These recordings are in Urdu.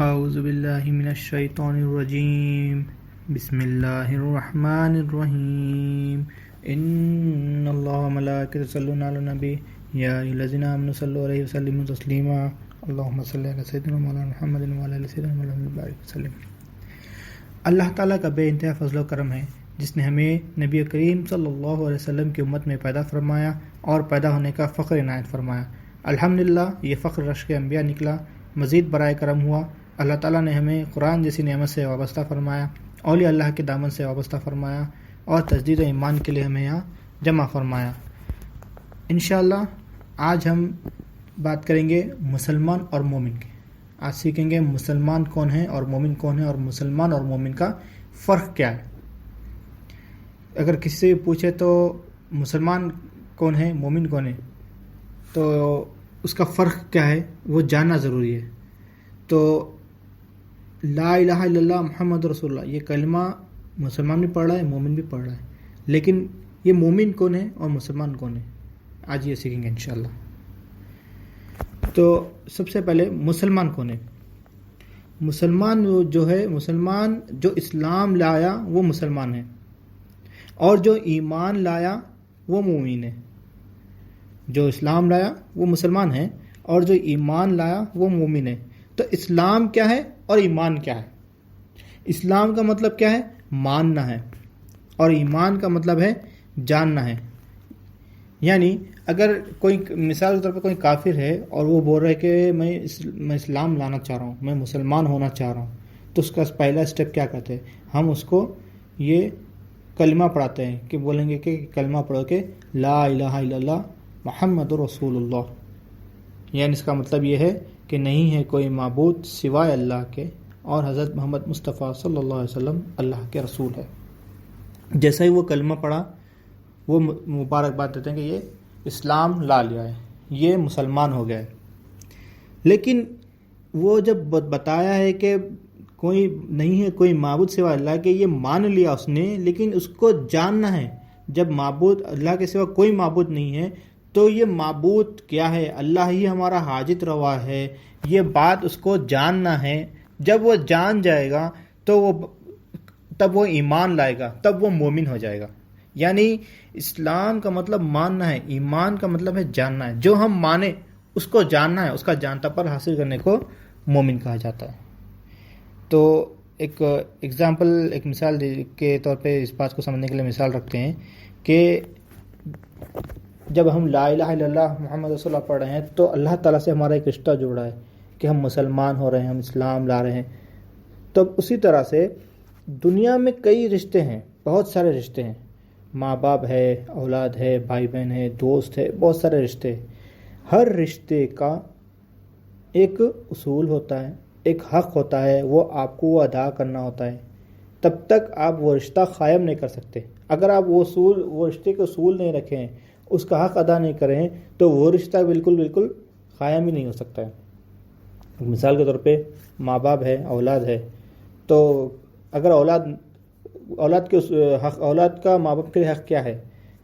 اعوذ باللہ من الشیطان الرجیم بسم اللہ الرحمن الرحیم ان اللہ وملائکتہ یصلون علی النبی یا ایھا الذین آمنوا صلوا علیہ وسلموا تسلیما اللہم صل علی سیدنا مولانا محمد وعلی آل سیدنا مولانا وبارک وسلم۔ اللہ تعالیٰ کا بے انتہا فضل و کرم ہے جس نے ہمیں نبی کریم صلی اللہ علیہ وسلم کی امت میں پیدا فرمایا اور پیدا ہونے کا فخر عنایت فرمایا۔ الحمدللہ یہ فخر رشک انبیاء نکلا، مزید برائے کرم ہوا۔ اللہ تعالیٰ نے ہمیں قرآن جیسی نعمت سے وابستہ فرمایا، اولیاء اللہ کے دامن سے وابستہ فرمایا اور تجدید ایمان کے لیے ہمیں یہاں جمع فرمایا۔ انشاءاللہ آج ہم بات کریں گے مسلمان اور مومن کی۔ آج سیکھیں گے مسلمان کون ہیں اور مومن کون ہیں، اور مسلمان اور مومن کا فرق کیا ہے۔ اگر کسی سے پوچھے تو مسلمان کون ہے، مومن کون ہے، تو اس کا فرق کیا ہے وہ جاننا ضروری ہے۔ تو لا الہ الا اللہ محمد رسول اللہ یہ کلمہ مسلمان بھی پڑھ رہا ہے، مومن بھی پڑھ رہا ہے، لیکن یہ مومن کون ہے اور مسلمان کون ہے آج یہ سیکھیں گے انشاءاللہ۔ تو سب سے پہلے مسلمان کون ہے؟ مسلمان جو ہے، مسلمان جو اسلام لایا وہ مسلمان ہے، اور جو ایمان لایا وہ مومن ہے۔ جو اسلام لایا وہ مسلمان ہے اور جو ایمان لایا وہ مومن ہے۔ تو اسلام کیا ہے اور ایمان کیا ہے؟ اسلام کا مطلب کیا ہے؟ ماننا ہے، اور ایمان کا مطلب ہے جاننا ہے۔ یعنی اگر کوئی مثال کے طور پہ کوئی کافر ہے اور وہ بول رہا ہے کہ میں اسلام لانا چاہ رہا ہوں، میں مسلمان ہونا چاہ رہا ہوں، تو اس کا پہلا سٹیپ کیا کرتے ہیں؟ ہم اس کو یہ کلمہ پڑھاتے ہیں کہ بولیں گے کہ کلمہ پڑھو کہ لا الہ الا اللہ محمد رسول اللہ۔ یعنی اس کا مطلب یہ ہے کہ نہیں ہے کوئی معبود سوائے اللہ کے، اور حضرت محمد مصطفیٰ صلی اللہ علیہ وسلم اللہ کے رسول ہے۔ جیسا ہی وہ کلمہ پڑھا وہ مبارکباد دیتے ہیں کہ یہ اسلام لا لیا ہے، یہ مسلمان ہو گیا ہے۔ لیکن وہ جب بتایا ہے کہ کوئی نہیں ہے کوئی معبود سوائے اللہ کے، یہ مان لیا اس نے، لیکن اس کو جاننا ہے۔ جب معبود اللہ کے سوا کوئی معبود نہیں ہے تو یہ معبود کیا ہے، اللہ ہی ہمارا حاجت روا ہے، یہ بات اس کو جاننا ہے۔ جب وہ جان جائے گا تو تب وہ ایمان لائے گا، تب وہ مومن ہو جائے گا۔ یعنی اسلام کا مطلب ماننا ہے، ایمان کا مطلب ہے جاننا ہے۔ جو ہم مانیں اس کو جاننا ہے، اس کا جانتا پر حاصل کرنے کو مومن کہا جاتا ہے۔ تو ایک ایگزامپل، ایک مثال کے طور پہ اس بات کو سمجھنے کے لیے مثال رکھتے ہیں کہ جب ہم لا الہ الا اللہ محمد رسول اللہ پڑھ رہے ہیں تو اللہ تعالیٰ سے ہمارا ایک رشتہ جڑ رہا ہے کہ ہم مسلمان ہو رہے ہیں، ہم اسلام لا رہے ہیں۔ تو اسی طرح سے دنیا میں کئی رشتے ہیں، بہت سارے رشتے ہیں، ماں باپ ہے، اولاد ہے، بھائی بہن ہے، دوست ہے، بہت سارے رشتے۔ ہر رشتے کا ایک اصول ہوتا ہے، ایک حق ہوتا ہے، وہ آپ کو ادا کرنا ہوتا ہے۔ تب تک آپ وہ رشتہ قائم نہیں کر سکتے۔ اگر آپ وہ رشتے کے اصول نہیں رکھیں، اس کا حق ادا نہیں کریں، تو وہ رشتہ بالکل قائم ہی نہیں ہو سکتا ہے۔ مثال کے طور پہ ماں باپ ہے، اولاد ہے، تو اگر اولاد کا ماں باپ کے لیے حق کیا ہے؟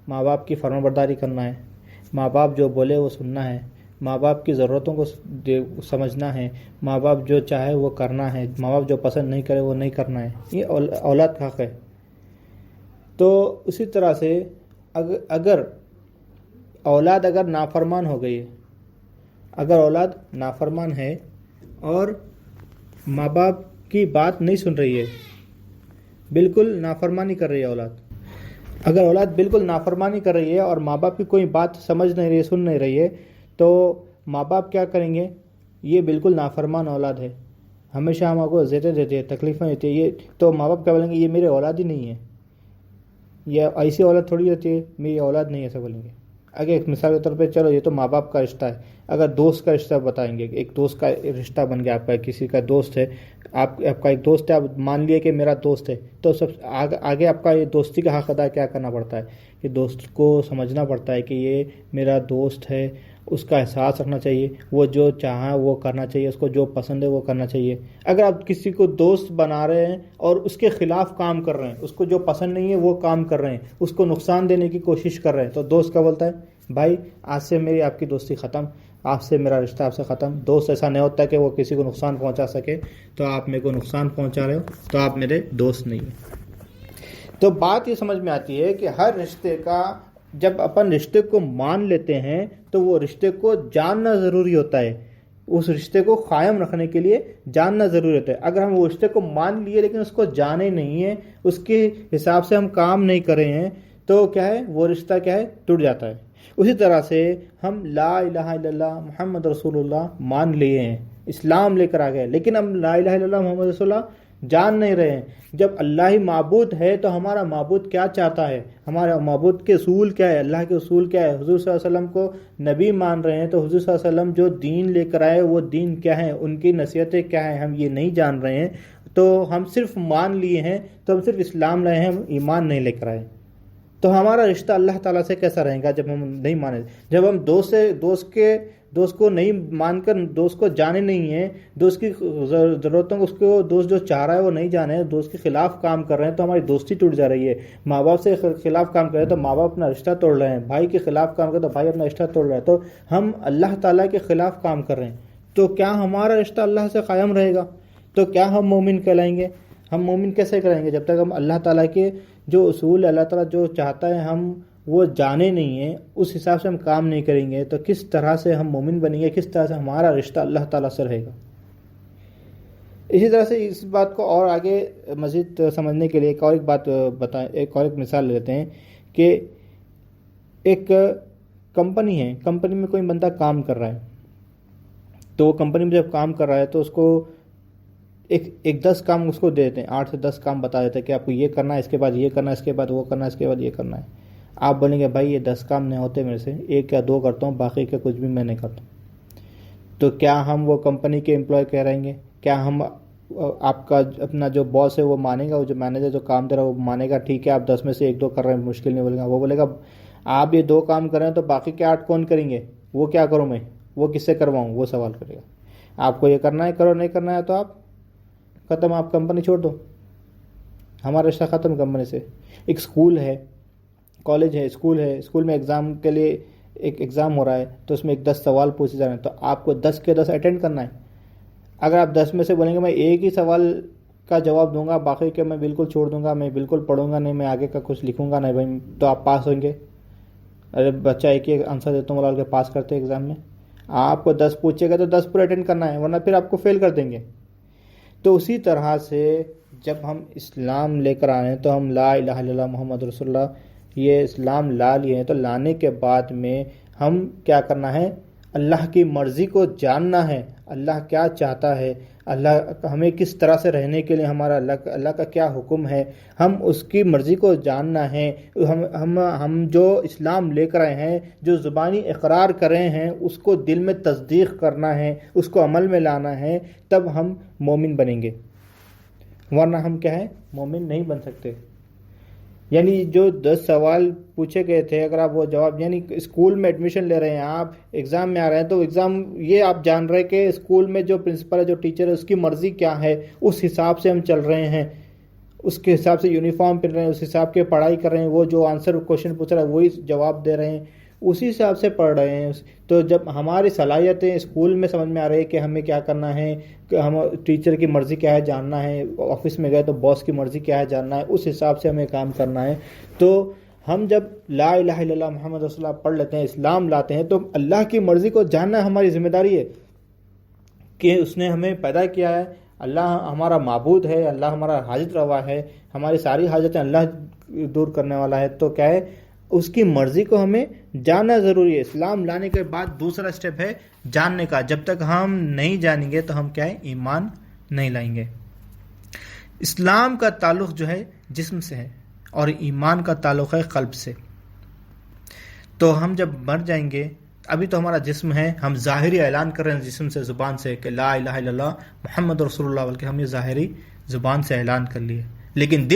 ماں باپ کی فرما برداری کرنا ہے، ماں باپ جو بولے وہ سننا ہے، ماں باپ کی ضرورتوں کو سمجھنا ہے، ماں باپ جو چاہے وہ کرنا ہے، ماں باپ جو پسند نہیں کرے وہ نہیں کرنا ہے۔ یہ اولاد کا حق ہے۔ تو اسی طرح سے اگر اولاد نافرمان ہو گئی ہے، اگر اولاد نافرمان ہے اور ماں باپ کی بات نہیں سن رہی ہے، بالکل نافرمانی کر رہی ہے اگر اولاد بالکل نافرمانی کر رہی ہے اور ماں باپ کی کوئی بات سمجھ نہیں رہی ہے، سن نہیں رہی ہے، تو ماں باپ کیا کریں گے؟ یہ بالکل نافرمان اولاد ہے، ہمیشہ ہم کو اذیتیں دیتی ہے، تکلیفیں دیتی ہے، یہ تو ماں باپ کیا بولیں گے؟ یہ میرے اولاد ہی نہیں ہے، یہ ایسی اولاد تھوڑی ہوتی ہے، میری اولاد نہیں، ایسا بولیں گے۔ اگر ایک مثال کے طور پہ چلو یہ تو ماں باپ کا رشتہ ہے، اگر دوست کا رشتہ بتائیں گے، ایک دوست کا رشتہ بن گیا، آپ کا کسی کا دوست ہے، آپ کا ایک دوست ہے، آپ مان لیے کہ میرا دوست ہے، تو سب آگے آپ کا یہ دوستی کا حق ادا کیا کرنا پڑتا ہے کہ دوست کو سمجھنا پڑتا ہے کہ یہ میرا دوست ہے، اس کا احساس رکھنا چاہیے، وہ جو چاہا وہ کرنا چاہیے، اس کو جو پسند ہے وہ کرنا چاہیے۔ اگر آپ کسی کو دوست بنا رہے ہیں اور اس کے خلاف کام کر رہے ہیں، اس کو جو پسند نہیں ہے وہ کام کر رہے ہیں، اس کو نقصان دینے کی کوشش کر رہے ہیں، تو دوست کا بولتا ہے بھائی آج سے میری آپ کی دوستی ختم، آپ سے میرا رشتہ آپ سے ختم. دوست ایسا نہیں ہوتا کہ وہ کسی کو نقصان پہنچا سکے. تو آپ میرے کو نقصان پہنچا رہے ہو تو آپ میرے دوست نہیں ہیں. تو بات یہ سمجھ میں آتی ہے کہ ہر رشتے کا جب اپن رشتے کو مان لیتے ہیں تو وہ رشتے کو جاننا ضروری ہوتا ہے. اس رشتے کو قائم رکھنے کے لیے جاننا ضروری ہوتا ہے. اگر ہم وہ رشتے کو مان لیے لیکن اس کو جانے نہیں ہیں, اس کے حساب سے ہم کام نہیں کر رہے ہیں, تو کیا ہے, وہ رشتہ کیا ہے, ٹوٹ جاتا ہے. اسی طرح سے ہم لا الہ الا اللہ محمد رسول اللہ مان لیے ہیں, اسلام لے کر آ گئے, لیکن ہم لا الہ الا اللہ محمد رسول اللہ جان نہیں رہے ہیں. جب اللہ ہی معبود ہے تو ہمارا معبود کیا چاہتا ہے, ہمارا معبود کے اصول کیا ہے, اللہ کے اصول کیا ہے. حضور صلی اللہ علیہ وسلم کو نبی مان رہے ہیں تو حضور صلی اللہ علیہ وسلم جو دین لے کر آئے وہ دین کیا ہے, ان کی نصیحتیں کیا ہیں, ہم یہ نہیں جان رہے ہیں. تو ہم صرف مان لیے ہیں, تو ہم صرف اسلام لائے ہیں, ہم ایمان نہیں لے کر آئے. تو ہمارا رشتہ اللہ تعالیٰ سے کیسا رہے گا جب ہم نہیں مانے. جب ہم دوست کو نہیں مان کر دوست کو جانے نہیں ہیں, دوست کی ضرورتوں کو اس کو دوست جو چاہ رہا ہے وہ نہیں جانے, دوست کے خلاف کام کر رہے ہیں تو ہماری دوستی ٹوٹ جا رہی ہے. ماں باپ سے خلاف کام کر رہے ہیں تو ماں باپ اپنا رشتہ توڑ رہے ہیں, بھائی کے خلاف کام کر رہے ہیں تو بھائی اپنا رشتہ توڑ رہا ہے. تو ہم اللہ تعالیٰ کے خلاف کام کر رہے ہیں, تو کیا ہمارا رشتہ اللہ سے قائم رہے گا؟ تو کیا ہم مومن کہلائیں گے؟ ہم مومن کیسے کریں گے جب تک ہم اللہ تعالیٰ کے جو اصول اللہ تعالیٰ جو چاہتا ہے ہم وہ جانے نہیں ہیں, اس حساب سے ہم کام نہیں کریں گے, تو کس طرح سے ہم مومن بنیں گے, کس طرح سے ہمارا رشتہ اللہ تعالیٰ سے رہے گا. اسی طرح سے اس بات کو اور آگے مزید سمجھنے کے لیے ایک اور مثال لیتے ہیں کہ ایک کمپنی ہے, کمپنی میں کوئی بندہ کام کر رہا ہے, تو وہ کمپنی میں جب کام کر رہا ہے تو اس کو ایک 10 کام اس کو دے دیتے ہیں, 8 سے 10 کام بتا دیتے ہیں کہ آپ کو یہ کرنا ہے, اس کے بعد یہ کرنا ہے, اس کے بعد وہ کرنا ہے, اس کے بعد یہ کرنا ہے. آپ بولیں گے بھائی یہ 10 کام نہیں ہوتے میرے سے, 1 یا 2 کرتا ہوں, باقی کا کچھ بھی میں نہیں کرتا. تو کیا ہم وہ کمپنی کے امپلائی کہہ رہیں گے؟ کیا ہم آپ کا اپنا جو باس ہے وہ مانے گا, وہ جو مینیجر جو کام دے رہا ہے وہ مانے گا ٹھیک ہے آپ 10 میں سے 1-2 کر رہے ہیں, مشکل نہیں بولے گا. وہ بولے گا آپ یہ 2 کام کر رہے ہیں تو باقی کے 8 کون کریں گے, وہ کیا کروں میں, وہ کس سے کرواؤں, وہ سوال کرے گا. آپ کو یہ کرنا ہے کرو, نہیں کرنا ہے تو آپ ختم, آپ کمپنی چھوڑ دو, ہمارا رشتہ ختم کمپنی سے. ایک اسکول ہے, کالج ہے, اسکول ہے, اسکول میں ایگزام کے لیے ایک ایگزام ہو رہا ہے تو اس میں 10 سوال پوچھے جا رہے ہیں, تو آپ کو 10 کے 10 اٹینڈ کرنا ہے. اگر آپ 10 میں سے بولیں گے میں ایک ہی سوال کا جواب دوں گا, باقی کے میں بالکل چھوڑ دوں گا, میں بالکل پڑھوں گا نہیں, میں آگے کا کچھ لکھوں گا نہیں بھائی, تو آپ پاس ہوئیں گے؟ ارے بچہ ایک ہی آنسر دیتا ہوں بولا کے پاس کرتے ایگزام میں. آپ کو 10 پوچھے گا تو 10 پورا اٹینڈ کرنا ہے, ورنہ پھر آپ کو فیل کر دیں گے. تو اسی طرح سے جب ہم اسلام لے کر آئے ہیں تو ہم لا الہ الا اللہ محمد رسول اللہ یہ اسلام لا لیے ہیں, تو لانے کے بعد میں ہم کیا کرنا ہے, اللہ کی مرضی کو جاننا ہے, اللہ کیا چاہتا ہے, اللہ ہمیں کس طرح سے رہنے کے لیے ہمارا اللہ کا کیا حکم ہے, ہم اس کی مرضی کو جاننا ہے. ہم جو اسلام لے کر آئے ہیں, جو زبانی اقرار کر رہے ہیں, اس کو دل میں تصدیق کرنا ہے, اس کو عمل میں لانا ہے, تب ہم مومن بنیں گے, ورنہ ہم کیا ہے, مومن نہیں بن سکتے. یعنی جو 10 سوال پوچھے گئے تھے اگر آپ وہ جواب, یعنی اسکول میں ایڈمیشن لے رہے ہیں آپ, ایگزام میں آ رہے ہیں, تو ایگزام یہ آپ جان رہے کہ اسکول میں جو پرنسپل ہے جو ٹیچر ہے اس کی مرضی کیا ہے, اس حساب سے ہم چل رہے ہیں, اس کے حساب سے یونیفارم پہن رہے ہیں, اس حساب کے پڑھائی کر رہے ہیں, وہ جو آنسر کوشچن پوچھ رہا ہے وہی جواب دے رہے ہیں, اسی حساب سے پڑھ رہے ہیں. تو جب ہماری صلاحیتیں اسکول میں سمجھ میں آ رہی ہے کہ ہمیں کیا کرنا ہے, کہ ہم ٹیچر کی مرضی کیا ہے جاننا ہے, آفس میں گئے تو باس کی مرضی کیا ہے جاننا ہے, اس حساب سے ہمیں کام کرنا ہے. تو ہم جب لا الہ الا اللہ محمد رسول اللہ پڑھ لیتے ہیں, اسلام لاتے ہیں, تو اللہ کی مرضی کو جاننا ہماری ذمہ داری ہے کہ اس نے ہمیں پیدا کیا ہے, اللہ ہمارا معبود ہے, اللہ ہمارا حاجت روا ہے, ہماری ساری حاجتیں اللہ دور کرنے والا ہے. تو کیا ہے, اس کی مرضی کو ہمیں جاننا ضروری ہے. اسلام لانے کے بعد دوسرا سٹیپ ہے جاننے کا. جب تک ہم نہیں جانیں گے تو ہم کیا ہے, ایمان نہیں لائیں گے. اسلام کا تعلق جو ہے جسم سے ہے اور ایمان کا تعلق ہے قلب سے. تو ہم جب مر جائیں گے, ابھی تو ہمارا جسم ہے, ہم ظاہری اعلان کر رہے ہیں جسم سے, زبان سے کہ لا الہ الا اللہ محمد رسول اللہ, بلکہ ہم یہ ظاہری زبان سے اعلان کر لیے, لیکن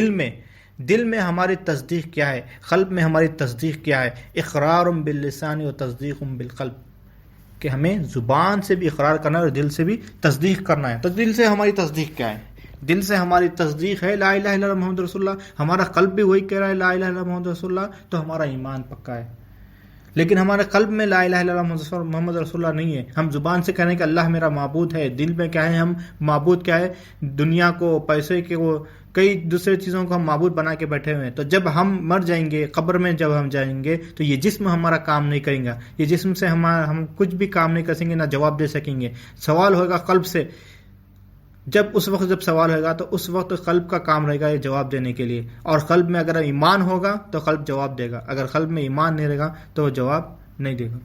دل میں ہماری تصدیق کیا ہے, قلب میں ہماری تصدیق کیا ہے. اقرار باللسان و تصدیق بالقلب, کہ ہمیں زبان سے بھی اقرار کرنا ہے اور دل سے بھی تصدیق کرنا ہے. تو دل سے ہماری تصدیق کیا ہے, دل سے ہماری تصدیق ہے لا الہ الا اللہ محمد رسول اللہ, ہمارا قلب بھی وہی کہہ رہا ہے لا الہ الا اللہ محمد رسول اللہ, تو ہمارا ایمان پکا ہے. لیکن ہمارے قلب میں لا الہ الا اللہ محمد رسول اللہ نہیں ہے. ہم زبان سے کہنے کہ اللہ میرا معبود ہے، دل میں کیا ہے ہم معبود کیا ہے، دنیا کو، پیسے کو، کئی دوسرے چیزوں کو ہم معبود بنا کے بیٹھے ہوئے ہیں. تو جب ہم مر جائیں گے، قبر میں جب ہم جائیں گے تو یہ جسم ہمارا کام نہیں کرے گا، یہ جسم سے ہم کچھ بھی کام نہیں کر سکیں گے، نہ جواب دے سکیں گے. سوال ہوگا قلب سے. جب سوال ہوگا تو اس وقت قلب کا کام رہے گا یہ جواب دینے کے لیے. اور قلب میں اگر ایمان ہوگا تو قلب جواب دے گا، اگر قلب میں ایمان نہیں رہے گا تو وہ جواب نہیں دے گا.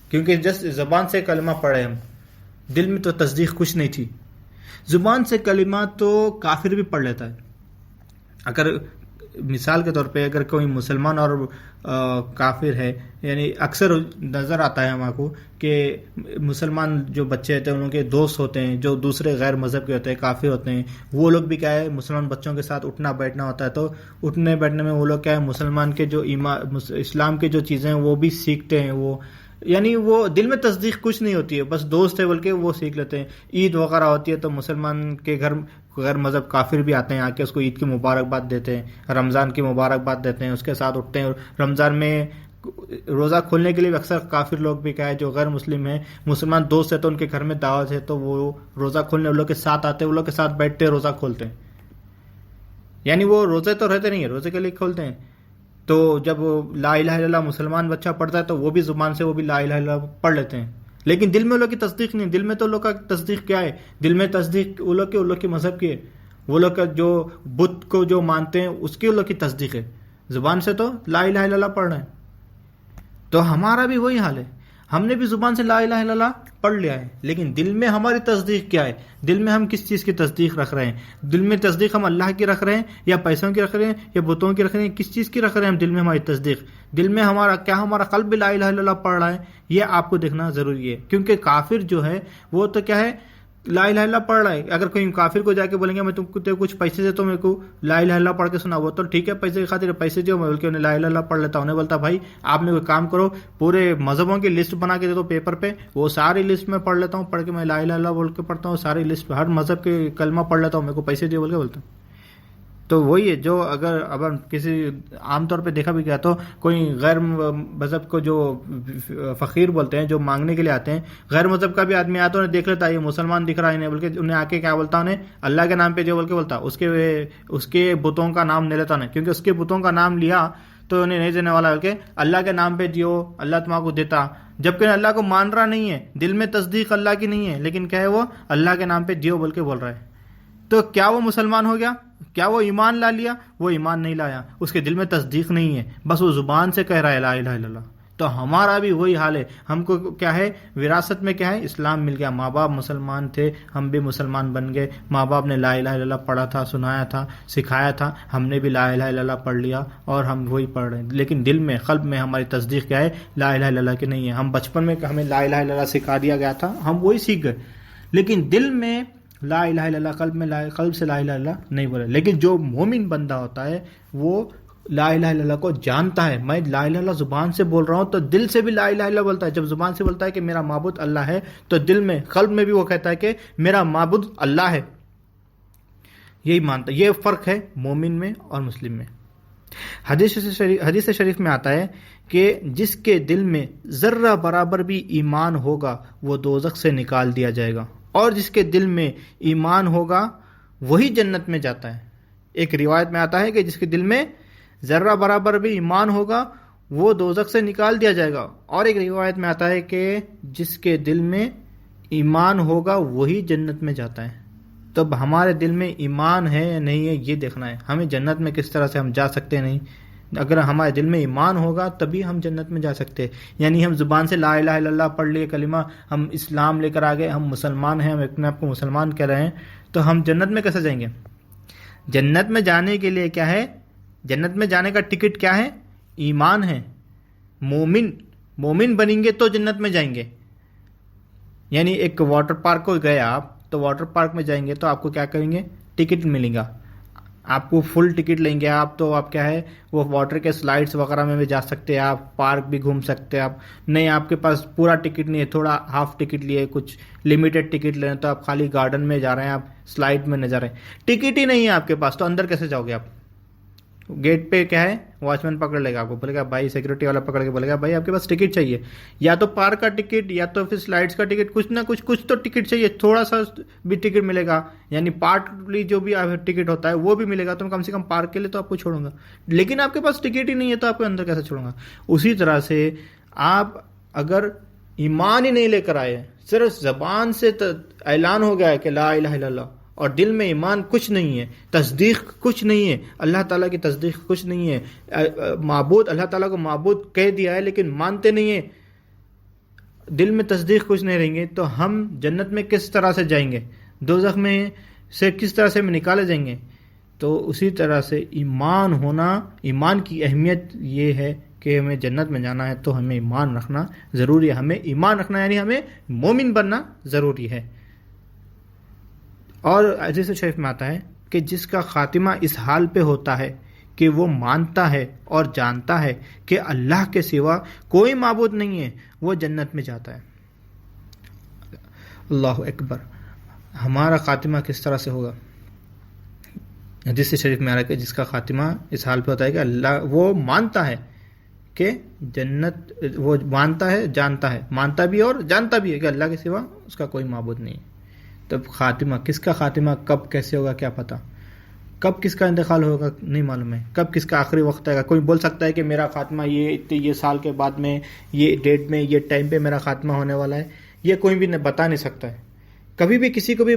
کیونکہ جس زبان سے کلمہ پڑھے ہم، دل میں تو تصدیق کچھ نہیں تھی. زبان سے کلمہ تو کافر بھی پڑھ لیتا ہے. اگر مثال کے طور پہ اگر کوئی مسلمان اور کافر ہے، یعنی اکثر نظر آتا ہے ہمارے کو کہ مسلمان جو بچے ہوتے ہیں ان کے دوست ہوتے ہیں جو دوسرے غیر مذہب کے ہوتے ہیں، کافر ہوتے ہیں، وہ لوگ بھی کیا ہے مسلمان بچوں کے ساتھ اٹھنا بیٹھنا ہوتا ہے. تو اٹھنے بیٹھنے میں وہ لوگ کیا ہے مسلمان کے جو اسلام کے جو چیزیں ہیں وہ بھی سیکھتے ہیں. وہ یعنی وہ دل میں تصدیق کچھ نہیں ہوتی ہے، بس دوست ہے بلکہ وہ سیکھ لیتے ہیں. عید وغیرہ ہوتی ہے تو مسلمان کے گھر غیر مذہب کافر بھی آتے ہیں، آ کے اس کو عید کی مبارکباد دیتے ہیں، رمضان کی مبارکباد دیتے ہیں، اس کے ساتھ اٹھتے ہیں. رمضان میں روزہ کھولنے کے لیے بھی اکثر کافر لوگ بھی کیا ہے جو غیر مسلم ہیں، مسلمان دوست ہے تو ان کے گھر میں دعوت ہے تو وہ روزہ کھولنے ان لوگ کے ساتھ آتے ہیں، ان لوگ کے ساتھ بیٹھتے روزہ کھولتے ہیں. یعنی وہ روزے تو رہتے نہیں ہیں، روزے کے لیے کھولتے ہیں. تو جب لا الہ الا اللہ مسلمان بچہ پڑھتا ہے تو وہ بھی زبان سے وہ بھی لا الہ الا اللہ پڑھ لیتے ہیں، لیکن دل میں وہ لوگ کی تصدیق نہیں. دل میں تو لوگ کا تصدیق کیا ہے، دل میں تصدیق وہ لوگ کے مذہب کی ہے، وہ لوگ کا جو بت کو جو مانتے ہیں اس کی وہ لوگ کی تصدیق ہے. زبان سے تو لا الہ الا اللہ پڑھ رہے ہیں. تو ہمارا بھی وہی حال ہے، ہم نے بھی زبان سے لا الہ الا اللہ پڑھ لیا ہے، لیکن دل میں ہماری تصدیق کیا ہے، دل میں ہم کس چیز کی تصدیق رکھ رہے ہیں. دل میں تصدیق ہم اللہ کی رکھ رہے ہیں یا پیسوں کی رکھ رہے ہیں یا بتوں کی رکھ رہے ہیں، کس چیز کی رکھ رہے ہیں ہم دل میں ہماری تصدیق. دل میں ہمارا کیا، ہمارا قلب بھی لا الہ الا اللہ پڑھ رہا ہے، یہ آپ کو دیکھنا ضروری ہے. کیونکہ کافر جو ہے وہ تو کیا ہے لا الہ الا اللہ پڑھ رہا ہے. اگر کوئی کافر کو جا کے بولیں گے میں تم کو کچھ پیسے دے تو میرے کو لا الہ الا اللہ پڑھ کے سنا، وہ تو ٹھیک ہے پیسے کی خاطر پیسے دو، میں بلکہ انہیں لا الہ الا اللہ پڑھ لیتا ہوں. انہیں بولتا بھائی آپ نے کوئی کام کرو، پورے مذہبوں کی لسٹ بنا کے دے دو پیپر پہ، وہ ساری لسٹ میں پڑھ لیتا ہوں، پڑھ کے میں لا الہ الا اللہ بول کے پڑھتا ہوں، ساری لسٹ ہر مذہب کے کلمہ پڑھ لیتا ہوں، میرے کو پیسے دے بول کے بولتا ہوں. تو وہی ہے جو اگر کسی عام طور پہ دیکھا بھی گیا تو کوئی غیر مذہب کو جو فقیر بولتے ہیں جو مانگنے کے لیے آتے ہیں، غیر مذہب کا بھی آدمی آتا ہے انہیں دیکھ لیتا ہے یہ مسلمان دکھ رہا ہے انہیں، بلکہ انہیں آ کے کیا بولتا انہیں اللہ کے نام پہ جو بول کے بولتا، اس کے بتوں کا نام نہیں لیتا انہیں، کیونکہ اس کے بتوں کا نام لیا تو انہیں نہیں دینے والا، بلکہ اللہ کے نام پہ دیو اللہ تمہارے کو دیتا. جبکہ اللہ کو مان رہا نہیں ہے، دل میں تصدیق اللہ کی نہیں ہے، لیکن کیا ہے وہ اللہ کے نام پہ دیو بول کے بول رہا ہے. تو کیا وہ مسلمان ہو گیا؟ کیا وہ ایمان لا لیا؟ وہ ایمان نہیں لایا، اس کے دل میں تصدیق نہیں ہے، بس وہ زبان سے کہہ رہا ہے لا الہ الا اللہ. تو ہمارا بھی وہی حال ہے، ہم کو کیا ہے وراثت میں کیا ہے اسلام مل گیا، ماں باپ مسلمان تھے، ہم بھی مسلمان بن گئے، ماں باپ نے لا الہ الا اللہ پڑھا تھا، سنایا تھا، سکھایا تھا، ہم نے بھی لا الہ الا اللہ پڑھ لیا اور ہم وہی پڑھ رہے ہیں. لیکن دل میں قلب میں ہماری تصدیق کیا ہے لا الہ الا اللہ کی نہیں ہے. ہم بچپن میں ہمیں لا الہ الا اللہ سکھا دیا گیا تھا، ہم وہی سیکھ گئے، لیکن دل میں لا الہ الا اللہ، قلب سے لا الہ الا اللہ نہیں بولے. لیکن جو مومن بندہ ہوتا ہے وہ لا الہ الا اللہ کو جانتا ہے، میں لا الہ الا اللہ زبان سے بول رہا ہوں تو دل سے بھی لا الہ الا اللہ بولتا ہے. جب زبان سے بولتا ہے کہ میرا معبود اللہ ہے تو دل میں قلب میں بھی وہ کہتا ہے کہ میرا معبود اللہ ہے، یہی مانتا. یہ فرق ہے مومن میں اور مسلم میں. حدیث شریف میں آتا ہے کہ جس کے دل میں ذرہ برابر بھی ایمان ہوگا وہ دوزخ سے نکال دیا جائے گا، اور جس کے دل میں ایمان ہوگا وہی جنت میں جاتا ہے. ایک روایت میں آتا ہے کہ جس کے دل میں ذرہ برابر بھی ایمان ہوگا وہ دوزخ سے نکال دیا جائے گا، اور ایک روایت میں آتا ہے کہ جس کے دل میں ایمان ہوگا وہی جنت میں جاتا ہے. تو اب ہمارے دل میں ایمان ہے یا نہیں ہے یہ دیکھنا ہے. ہمیں جنت میں کس طرح سے ہم جا سکتے نہیں، اگر ہمارے دل میں ایمان ہوگا تبھی ہم جنت میں جا سکتے. یعنی ہم زبان سے لا الہ الا اللہ پڑھ لیے کلمہ، ہم اسلام لے کر آگے، ہم مسلمان ہیں، ہم اپنے آپ کو مسلمان کہہ رہے ہیں، تو ہم جنت میں کیسے جائیں گے؟ جنت میں جانے کے لیے کیا ہے، جنت میں جانے کا ٹکٹ کیا ہے؟ ایمان ہے. مومن بنیں گے تو جنت میں جائیں گے. یعنی ایک واٹر پارک کو گئے آپ تو واٹر پارک میں جائیں گے تو آپ کو کیا کریں گے؟ ٹکٹ ملے گا، آپ کو فل ٹکٹ لیں گے آپ، تو آپ کیا ہے وہ واٹر کے سلائڈس وغیرہ میں بھی جا سکتے ہیں، آپ پارک بھی گھوم سکتے ہیں. آپ نہیں، آپ کے پاس پورا ٹکٹ نہیں ہے، تھوڑا ہاف ٹکٹ لیے، کچھ لمیٹڈ ٹکٹ لیں تو آپ خالی گارڈن میں جا رہے ہیں، آپ سلائڈ میں نہ جا رہے ہیں، ٹکٹ ہی نہیں ہے آپ کے پاس تو اندر کیسے جاؤ گے آپ؟ گیٹ پہ کیا ہے واچ مین پکڑ لے گا آپ کو, بولے گا بھائی, سیکورٹی والا پکڑ کے بولے گا بھائی آپ کے پاس ٹکٹ چاہیے, یا تو پارک کا ٹکٹ یا تو پھر سلائڈس کا ٹکٹ, کچھ نہ کچھ تو ٹکٹ چاہیے, تھوڑا سا بھی ٹکٹ ملے گا, یعنی پارٹلی جو بھی ٹکٹ ہوتا ہے وہ بھی ملے گا, تو کم سے کم پارک کے لیے تو آپ کو چھوڑوں گا. لیکن آپ کے پاس ٹکٹ ہی نہیں ہے تو آپ کو اندر کیسے چھوڑوں گا. اسی طرح سے آپ اگر ایمان ہی نہیں لے کر آئے, صرف زبان سے اعلان ہو گیا ہے کہ لا الہ الا اللہ, اور دل میں ایمان کچھ نہیں ہے, تصدیق کچھ نہیں ہے, اللہ تعالیٰ کی تصدیق کچھ نہیں ہے, معبود اللہ تعالیٰ کو معبود کہہ دیا ہے لیکن مانتے نہیں ہیں, دل میں تصدیق کچھ نہیں رہیں گے, تو ہم جنت میں کس طرح سے جائیں گے, دوزخ میں سے کس طرح سے نکالے جائیں گے. تو اسی طرح سے ایمان ہونا, ایمان کی اہمیت یہ ہے کہ ہمیں جنت میں جانا ہے تو ہمیں ایمان رکھنا ضروری ہے. ہمیں ایمان رکھنا یعنی ہمیں مومن بننا ضروری ہے. اور حدیث شریف میں آتا ہے کہ جس کا خاتمہ اس حال پہ ہوتا ہے کہ وہ مانتا ہے اور جانتا ہے کہ اللہ کے سوا کوئی معبود نہیں ہے, وہ جنت میں جاتا ہے. اللہ اکبر. ہمارا خاتمہ کس طرح سے ہوگا؟ حدیث شریف میں آ رہا ہے کہ جس کا خاتمہ اس حال پہ ہوتا ہے کہ اللہ, وہ مانتا ہے کہ جنت, وہ مانتا ہے, جانتا ہے, مانتا بھی اور جانتا بھی ہے کہ اللہ کے سوا اس کا کوئی معبود نہیں ہے. تب خاتمہ, کس کا خاتمہ کب کیسے ہوگا کیا پتہ, کب کس کا انتقال ہوگا نہیں معلوم ہے, کب کس کا آخری وقت آئے گا. کوئی بول سکتا ہے کہ میرا خاتمہ یہ سال کے بعد میں, یہ ڈیٹ میں, یہ ٹائم پہ میرا خاتمہ ہونے والا ہے. یہ کوئی بھی بتا نہیں سکتا ہے. کبھی بھی کسی کو بھی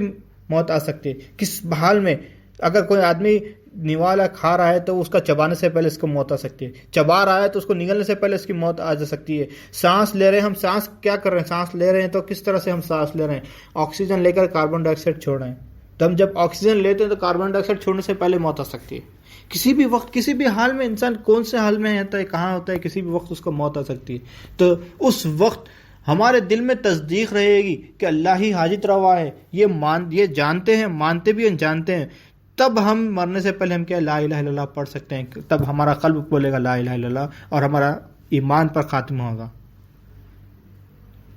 موت آ سکتی ہے, کس حال میں. اگر کوئی آدمی نوالا کھا رہا ہے تو اس کا چبانے سے پہلے اس کو موت آ سکتی ہے, چبا رہا ہے تو اس کو نگلنے سے پہلے اس کی موت آ جا سکتی ہے. سانس لے رہے ہیں ہم, سانس کیا کر رہے ہیں, سانس لے رہے ہیں تو کس طرح سے ہم سانس لے رہے ہیں, آکسیجن لے کر کاربن ڈائی آکسائڈ چھوڑ رہے ہیں. تو ہم جب آکسیجن لیتے ہیں تو کاربن ڈائی آکسائڈ چھوڑنے سے پہلے موت آ سکتی ہے. کسی بھی وقت, کسی بھی حال میں انسان کون سے حال میں ہوتا ہے, کہاں ہوتا ہے, کسی بھی وقت اس کو موت آ سکتی ہے. تو اس وقت ہمارے دل میں تصدیق رہے گی کہ اللہ ہی حاجت روا ہے, یہ جانتے ہیں, مانتے بھی ہیں, جانتے ہیں. تب ہم مرنے سے پہلے ہم کیا لا الہ الا اللہ پڑھ سکتے ہیں. تب ہمارا قلب بولے گا لا الہ الا اللہ, اور ہمارا ایمان پر خاتمہ ہوگا,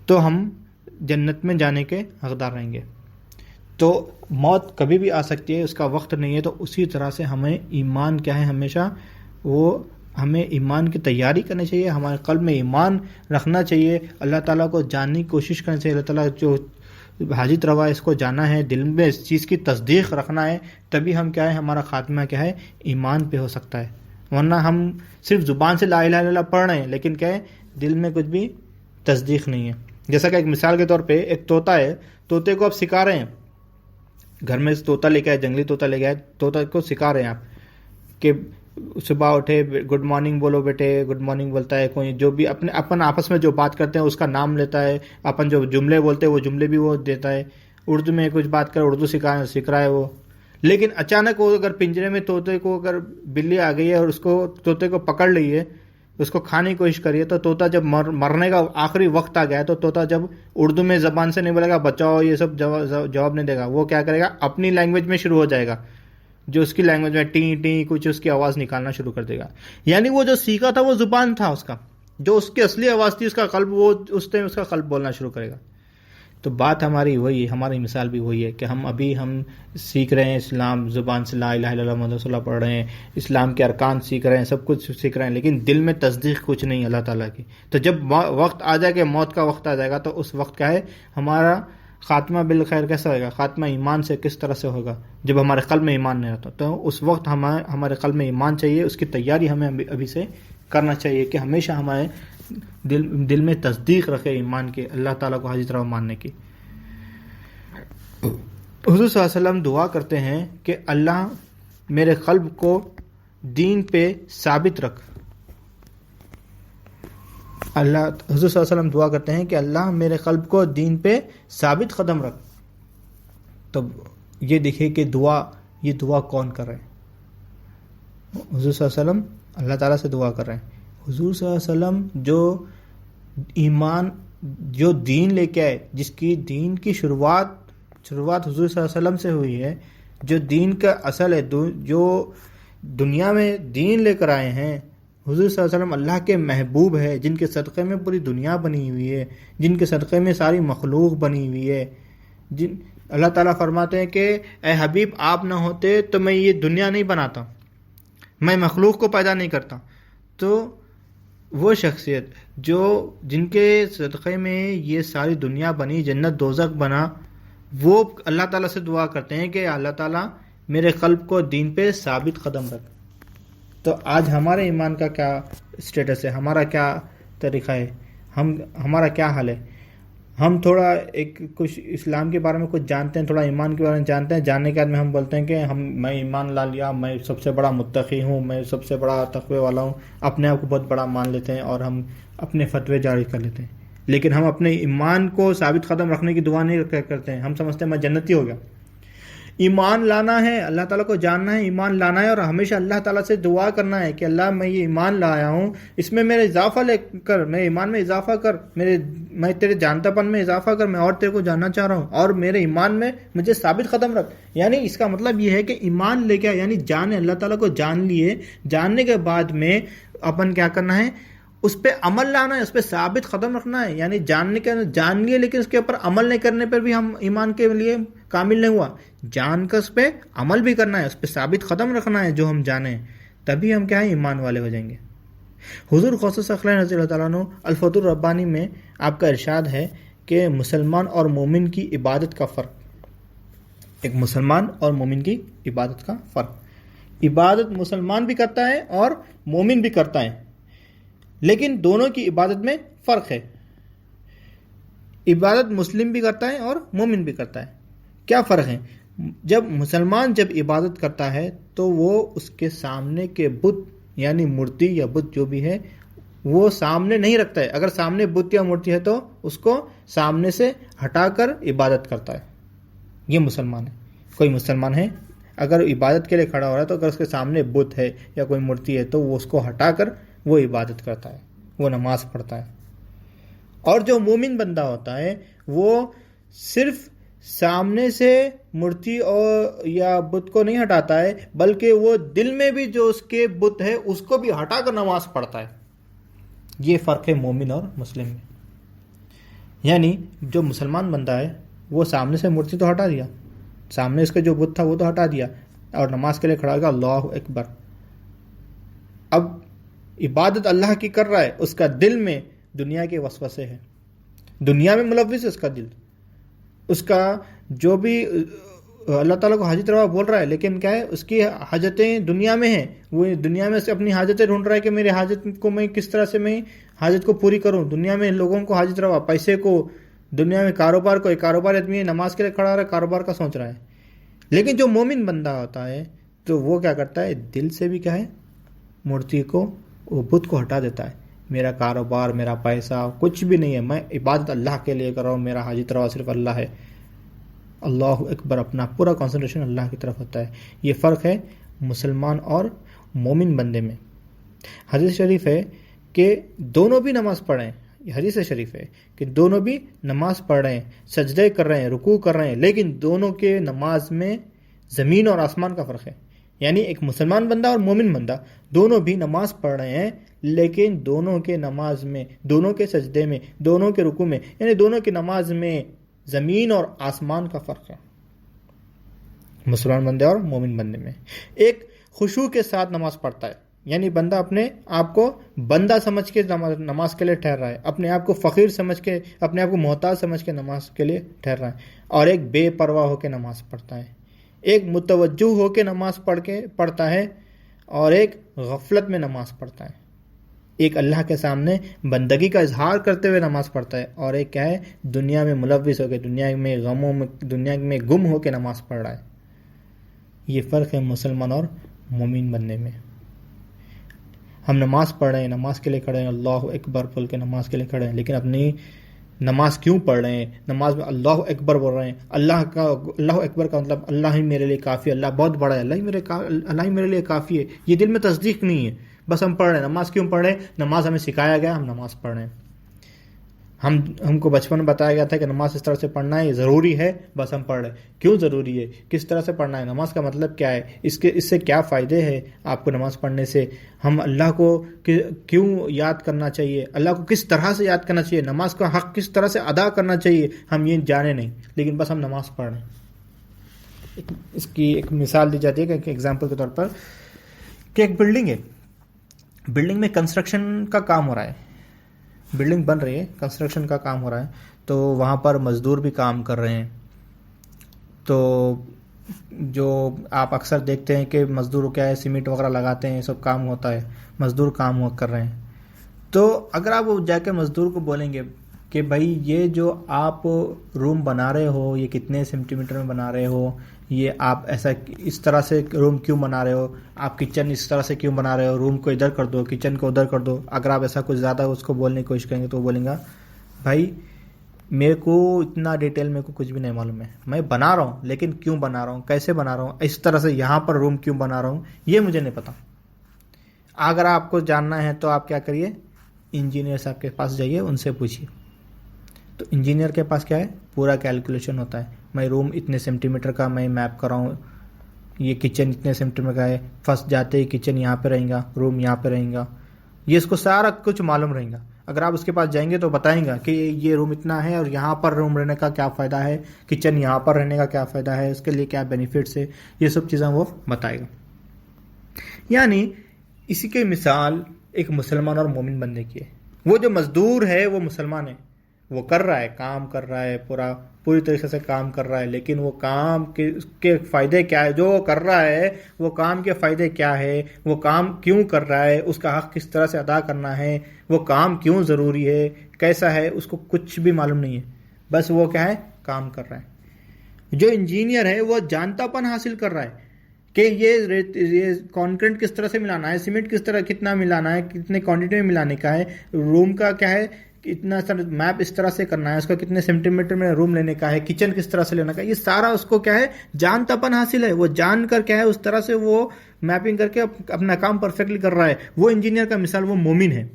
تو ہم جنت میں جانے کے حقدار رہیں گے. تو موت کبھی بھی آ سکتی ہے, اس کا وقت نہیں ہے. تو اسی طرح سے ہمیں ایمان کیا ہے, ہمیشہ وہ ہمیں ایمان کی تیاری کرنی چاہیے, ہمارے قلب میں ایمان رکھنا چاہیے, اللہ تعالیٰ کو جاننے کی کوشش کرنی چاہیے. اللہ تعالیٰ جو حاجت روا ہے اس کو جانا ہے, دل میں اس چیز کی تصدیق رکھنا ہے, تبھی ہم کیا ہے, ہمارا خاتمہ کیا ہے, ایمان پہ ہو سکتا ہے. ورنہ ہم صرف زبان سے لا الہ الا اللہ پڑھ رہے ہیں لیکن کیا ہے, دل میں کچھ بھی تصدیق نہیں ہے. جیسا کہ ایک مثال کے طور پہ ایک طوطا ہے, طوطے کو آپ سکھا رہے ہیں, گھر میں طوطا لے کے آئے, جنگلی طوطا لے کے آئے, طوطا کو سکھا رہے ہیں آپ کہ صبح اٹھے گڈ مارننگ بولو بیٹے, گڈ مارننگ بولتا ہے, کوئی جو بھی اپن آپس میں جو بات کرتے ہیں اس کا نام لیتا ہے, اپن جو جملے بولتے ہیں وہ جملے بھی وہ دیتا ہے, اردو میں کچھ بات کر اردو سکھ رہا ہے وہ. لیکن اچانک وہ اگر پنجرے میں طوطے کو اگر بلی آ گئی ہے اور اس کو طوطے کو پکڑ لی ہے, اس کو کھانے کی کوشش کری ہے, تو طوطا جب مرنے کا آخری وقت آ گیا ہے تو طوطا جب اردو میں زبان سے نہیں بولے گا بچاؤ یہ سب جواب نہیں دے گا, وہ کیا کرے گا, اپنی لینگویج میں شروع ہو جائے گا, جو اس کی لینگویج میں ٹی ٹی کچھ اس کی آواز نکالنا شروع کر دے گا. یعنی وہ جو سیکھا تھا وہ زبان تھا اس کا, جو اس کی اصلی آواز تھی اس کا قلب, وہ اس ٹائم اس کا قلب بولنا شروع کرے گا. تو بات ہماری وہی ہے, ہماری مثال بھی وہی ہے کہ ہم سیکھ رہے ہیں اسلام, زبان سے لا الہ الا اللہ محمد رسول اللہ پڑھ رہے ہیں, اسلام کے ارکان سیکھ رہے ہیں, سب کچھ سیکھ رہے ہیں, لیکن دل میں تصدیق کچھ نہیں اللہ تعالیٰ کی. تو جب وقت آ جائے کہ موت کا وقت آ جائے گا تو اس وقت کیا ہے, ہمارا خاتمہ بالخیر کیسا ہوگا, خاتمہ ایمان سے کس طرح سے ہوگا, جب ہمارے قلب میں ایمان نہیں رہتا. تو اس وقت ہمارے قلب میں ایمان چاہیے, اس کی تیاری ہمیں ابھی سے کرنا چاہیے کہ ہمیشہ ہمارے دل میں تصدیق رکھے ایمان کے, اللہ تعالیٰ کو حاجت روا ماننے کی. حضور صلی اللہ علیہ وسلم دعا کرتے ہیں کہ اللہ میرے قلب کو دین پہ ثابت رکھ. حضور صلی اللہ علیہ وسلم دعا کرتے ہیں کہ اللہ میرے قلب کو دین پہ ثابت قدم رکھ. تو یہ دیکھیں کہ یہ دعا کون کر رہے ہیں, حضور صلی اللہ علیہ وسلم اللہ تعالیٰ سے دعا کر رہے ہیں. حضور صلی اللہ علیہ وسلم جو ایمان, جو دین لے کے آئے, جس کی دین کی شروعات حضور صلی اللہ علیہ وسلم سے ہوئی ہے, جو دین کا اصل ہے, جو دنیا میں دین لے کر آئے ہیں, حضور صلی اللہ علیہ وسلم اللہ کے محبوب ہے, جن کے صدقے میں پوری دنیا بنی ہوئی ہے, جن کے صدقے میں ساری مخلوق بنی ہوئی ہے. اللہ تعالیٰ فرماتے ہیں کہ اے حبیب آپ نہ ہوتے تو میں یہ دنیا نہیں بناتا, میں مخلوق کو پیدا نہیں کرتا. تو وہ شخصیت جن کے صدقے میں یہ ساری دنیا بنی، جنت دوزخ بنا، وہ اللہ تعالیٰ سے دعا کرتے ہیں کہ اللہ تعالیٰ میرے قلب کو دین پہ ثابت قدم رکھ. تو آج ہمارے ایمان کا کیا اسٹیٹس ہے، ہمارا کیا طریقہ ہے، ہمارا کیا حال ہے؟ ہم تھوڑا کچھ اسلام کے بارے میں کچھ جانتے ہیں، تھوڑا ایمان کے بارے میں جانتے ہیں، جاننے کے بعد میں ہم بولتے ہیں کہ میں ایمان لا لیا، میں سب سے بڑا متقی ہوں، میں سب سے بڑا تقوی والا ہوں، اپنے آپ کو بہت بڑا مان لیتے ہیں اور ہم اپنے فتوے جاری کر لیتے ہیں. لیکن ہم اپنے ایمان کو ثابت قدم رکھنے کی دعا نہیں کرتے ہیں. ہم سمجھتے ہیں میں جنتی ہو گیا. ایمان لانا ہے، اللہ تعالیٰ کو جاننا ہے، ایمان لانا ہے، اور ہمیشہ اللہ تعالیٰ سے دعا کرنا ہے کہ اللہ میں یہ ایمان لایا ہوں، اس میں میرے اضافہ لے کر، میرے ایمان میں اضافہ کر، میں تیرے جانتا پن میں اضافہ کر، میں اور تیرے کو جاننا چاہ رہا ہوں، اور میرے ایمان میں مجھے ثابت قدم رکھ. یعنی اس کا مطلب یہ ہے کہ ایمان لے کے، یعنی اللہ تعالیٰ کو جان لیے، جاننے کے بعد میں اپن کیا کرنا ہے، اس پہ عمل لانا ہے، اس پہ ثابت قدم رکھنا ہے. یعنی جان لیے لیکن اس کے اوپر عمل نہیں کرنے پر بھی ہم ایمان کے لیے کامل نہیں ہوا. جان کر اس پہ عمل بھی کرنا ہے، اس پہ ثابت قدم رکھنا ہے جو ہم جانیں، تبھی ہم کیا ہے، ایمان والے ہو جائیں گے. حضور غوث ثقلین رضی اللہ تعالیٰ عنہ الفتح الربانی میں آپ کا ارشاد ہے کہ مسلمان اور مومن کی عبادت کا فرق. ایک مسلمان اور مومن کی عبادت کا فرق. عبادت مسلمان بھی کرتا ہے اور مومن بھی کرتا ہے، لیکن دونوں کی عبادت میں فرق ہے. عبادت مسلم بھی کرتا ہے اور مومن بھی کرتا ہے. کیا فرق ہے؟ مسلمان جب عبادت کرتا ہے تو وہ اس کے سامنے کے بت، یعنی مورتی یا بت جو بھی ہے، وہ سامنے نہیں رکھتا ہے. اگر سامنے بت یا مورتی ہے تو اس کو سامنے سے ہٹا کر عبادت کرتا ہے. یہ مسلمان ہے. کوئی مسلمان ہے اگر عبادت کے لیے کھڑا ہو رہا ہے تو اگر اس کے سامنے بت ہے یا کوئی مورتی ہے تو وہ اس کو ہٹا کر وہ عبادت کرتا ہے، وہ نماز پڑھتا ہے. اور جو مومن بندہ ہوتا ہے وہ صرف سامنے سے مورتی اور یا بت کو نہیں ہٹاتا ہے، بلکہ وہ دل میں بھی جو اس کے بت ہے اس کو بھی ہٹا کر نماز پڑھتا ہے. یہ فرق ہے مومن اور مسلم میں. یعنی جو مسلمان بندہ ہے وہ سامنے سے مورتی تو ہٹا دیا، سامنے اس کا جو بت تھا وہ تو ہٹا دیا، اور نماز کے لیے کھڑا گیا اللہ اکبر. اب عبادت اللہ کی کر رہا ہے، اس کا دل میں دنیا کے وسوسے ہیں، دنیا میں ملوث ہے اس کا دل. اس کا جو بھی اللہ تعالیٰ کو حاجت روا بول رہا ہے، لیکن کیا ہے، اس کی حاجتیں دنیا میں ہیں. وہ دنیا میں سے اپنی حاجتیں ڈھونڈ رہا ہے کہ میری حاجت کو میں کس طرح سے میں حاجت کو پوری کروں. دنیا میں لوگوں کو حاجت روا، پیسے کو، دنیا میں کاروبار کو. ایک کاروبار آدمی ہے، نماز کے لیے کھڑا رہا ہے، کاروبار کا سوچ رہا ہے. لیکن جو مومن بندہ ہوتا ہے تو وہ کیا کرتا ہے، دل سے بھی کیا ہے، مورتی کو، وہ بت کو ہٹا دیتا ہے. میرا کاروبار، میرا پیسہ کچھ بھی نہیں ہے، میں عبادت اللہ کے لیے کر رہا ہوں، میرا حاجت روا صرف اللہ ہے. اللہ اکبر، اپنا پورا کنسنٹریشن اللہ کی طرف ہوتا ہے. یہ فرق ہے مسلمان اور مومن بندے میں. حدیث شریف ہے کہ دونوں بھی نماز پڑھیں. یہ حدیث شریف ہے کہ دونوں بھی نماز پڑھ رہے ہیں، سجدے کر رہے ہیں، رکوع کر رہے ہیں، لیکن دونوں کے نماز میں زمین اور آسمان کا فرق ہے. یعنی ایک مسلمان بندہ اور مومن بندہ دونوں بھی نماز پڑھ رہے ہیں، لیکن دونوں کے نماز میں، دونوں کے سجدے میں، دونوں کے رکوع میں، یعنی دونوں کی نماز میں زمین اور آسمان کا فرق ہے. مسلمان بندے اور مومن بندے میں ایک خشوع کے ساتھ نماز پڑھتا ہے، یعنی بندہ اپنے آپ کو بندہ سمجھ کے نماز کے لیے ٹھہر رہا ہے، اپنے آپ کو فقیر سمجھ کے، اپنے آپ کو محتاج سمجھ کے نماز کے لیے ٹھہر رہا ہے. اور ایک بے پرواہ ہو کے نماز پڑھتا ہے، ایک متوجہ ہو کے نماز پڑھتا ہے، اور ایک غفلت میں نماز پڑھتا ہے. ایک اللہ کے سامنے بندگی کا اظہار کرتے ہوئے نماز پڑھتا ہے، اور ایک کیا ہے، دنیا میں ملوث ہو کے، دنیا میں غموں میں، دنیا میں گم ہو کے نماز پڑھ رہا ہے. یہ فرق ہے مسلمان اور مومن بننے میں. ہم نماز پڑھ رہے ہیں، نماز کے لیے کھڑے ہیں، اللہ اکبر بول کے نماز کے لیے کھڑے ہیں، لیکن اپنی نماز کیوں پڑھ رہے ہیں؟ نماز میں اللہ اکبر بول رہے ہیں. اللہ اکبر کا مطلب اللہ ہی میرے لیے کافی ہے، اللہ بہت بڑا ہے، اللہ ہی میرے لیے کافی ہے. یہ دل میں تصدیق نہیں ہے، بس ہم پڑھ رہے ہیں. نماز کیوں پڑھ رہے ہیں؟ نماز ہمیں سکھایا گیا، ہم نماز پڑھ رہے ہیں. ہم کو بچپن میں بتایا گیا تھا کہ نماز اس طرح سے پڑھنا ہے، یہ ضروری ہے، بس ہم پڑھ رہے ہیں. کیوں ضروری ہے؟ کس طرح سے پڑھنا ہے؟ نماز کا مطلب کیا ہے؟ اس سے کیا فائدے ہیں آپ کو نماز پڑھنے سے؟ ہم اللہ کو کیوں یاد کرنا چاہیے؟ اللہ کو کس طرح سے یاد کرنا چاہیے؟ نماز کا حق کس طرح سے ادا کرنا چاہیے؟ ہم یہ جانے نہیں، لیکن بس ہم نماز پڑھ رہے ہیں. اس کی ایک مثال دی جاتی ہے کہ ایگزامپل کے طور پر کہ ایک بلڈنگ ہے, بلڈنگ میں کنسٹرکشن کا کام ہو رہا ہے, بلڈنگ بن رہی ہے, کنسٹرکشن کا کام ہو رہا ہے, تو وہاں پر مزدور بھی کام کر رہے ہیں. تو جو آپ اکثر دیکھتے ہیں کہ مزدور کیا ہے, سیمنٹ وغیرہ لگاتے ہیں, سب کام ہوتا ہے, مزدور کام کر رہے ہیں. تو اگر آپ جا کے مزدور کو بولیں گے کہ بھائی یہ جو آپ روم بنا رہے ہو یہ کتنے سینٹی میٹر میں بنا رہے ہو, یہ آپ ایسا اس طرح سے روم کیوں بنا رہے ہو, آپ کچن اس طرح سے کیوں بنا رہے ہو, روم کو ادھر کر دو, کچن کو ادھر کر دو. اگر آپ ایسا کچھ زیادہ اس کو بولنے کی کوشش کریں گے تو وہ بولیں گا بھائی میرے کو اتنا ڈیٹیل میرے کو کچھ بھی نہیں معلوم ہے, میں بنا رہا ہوں لیکن کیوں بنا رہا ہوں, کیسے بنا رہا ہوں, اس طرح سے یہاں پر روم کیوں بنا رہا ہوں, یہ مجھے نہیں پتا. اگر آپ کو جاننا ہے تو آپ کیا کریے, انجینئر صاحب کے پاس جائیے, ان سے پوچھیے. تو انجینئر کے پاس کیا ہے, پورا کیلکولیشن ہوتا ہے. میں روم اتنے سینٹی میٹر کا میں میپ کر رہا ہوں, یہ کچن اتنے سینٹی میٹر کا ہے, فرسٹ جاتے ہی کچن یہاں پہ رہیں گا, روم یہاں پہ رہیں گا, یہ اس کو سارا کچھ معلوم رہیں گا. اگر آپ اس کے پاس جائیں گے تو بتائیں گا کہ یہ روم اتنا ہے اور یہاں پر روم رہنے کا کیا فائدہ ہے, کچن یہاں پر رہنے کا کیا فائدہ ہے, اس کے لیے کیا بینیفٹس ہے, یہ سب چیزیں وہ بتائے گا. یعنی اسی کی مثال ایک مسلمان اور مومن بندے کی ہے. وہ جو مزدور ہے وہ مسلمان ہے, وہ کر رہا ہے, کام کر رہا ہے, پوری طریقے سے کام کر رہا ہے, لیکن وہ کام کے فائدے کیا ہے, جو وہ کر رہا ہے وہ کام کے فائدے کیا ہے, وہ کام کیوں کر رہا ہے, اس کا حق کس طرح سے ادا کرنا ہے, وہ کام کیوں ضروری ہے, کیسا ہے, اس کو کچھ بھی معلوم نہیں ہے. بس وہ کیا ہے, کام کر رہا ہے. جو انجینئر ہے وہ جانتا پن حاصل کر رہا ہے کہ یہ کانکریٹ کس طرح سے ملانا ہے, سیمنٹ کس طرح کتنا ملانا ہے, کتنے کوانٹٹی میں ملانے کا ہے, روم کا کیا ہے, اتنا میپ اس طرح سے کرنا ہے, اس کا کتنے سینٹی میٹر میں روم لینے کا ہے, کچن کس طرح سے لینا کا ہے, یہ سارا اس کو کیا ہے, جانتا پن حاصل ہے. وہ جان کر کیا ہے, اس طرح سے وہ میپنگ کر کے اپنا کام پرفیکٹلی کر رہا ہے. وہ انجینئر کا مثال وہ مومن ہے.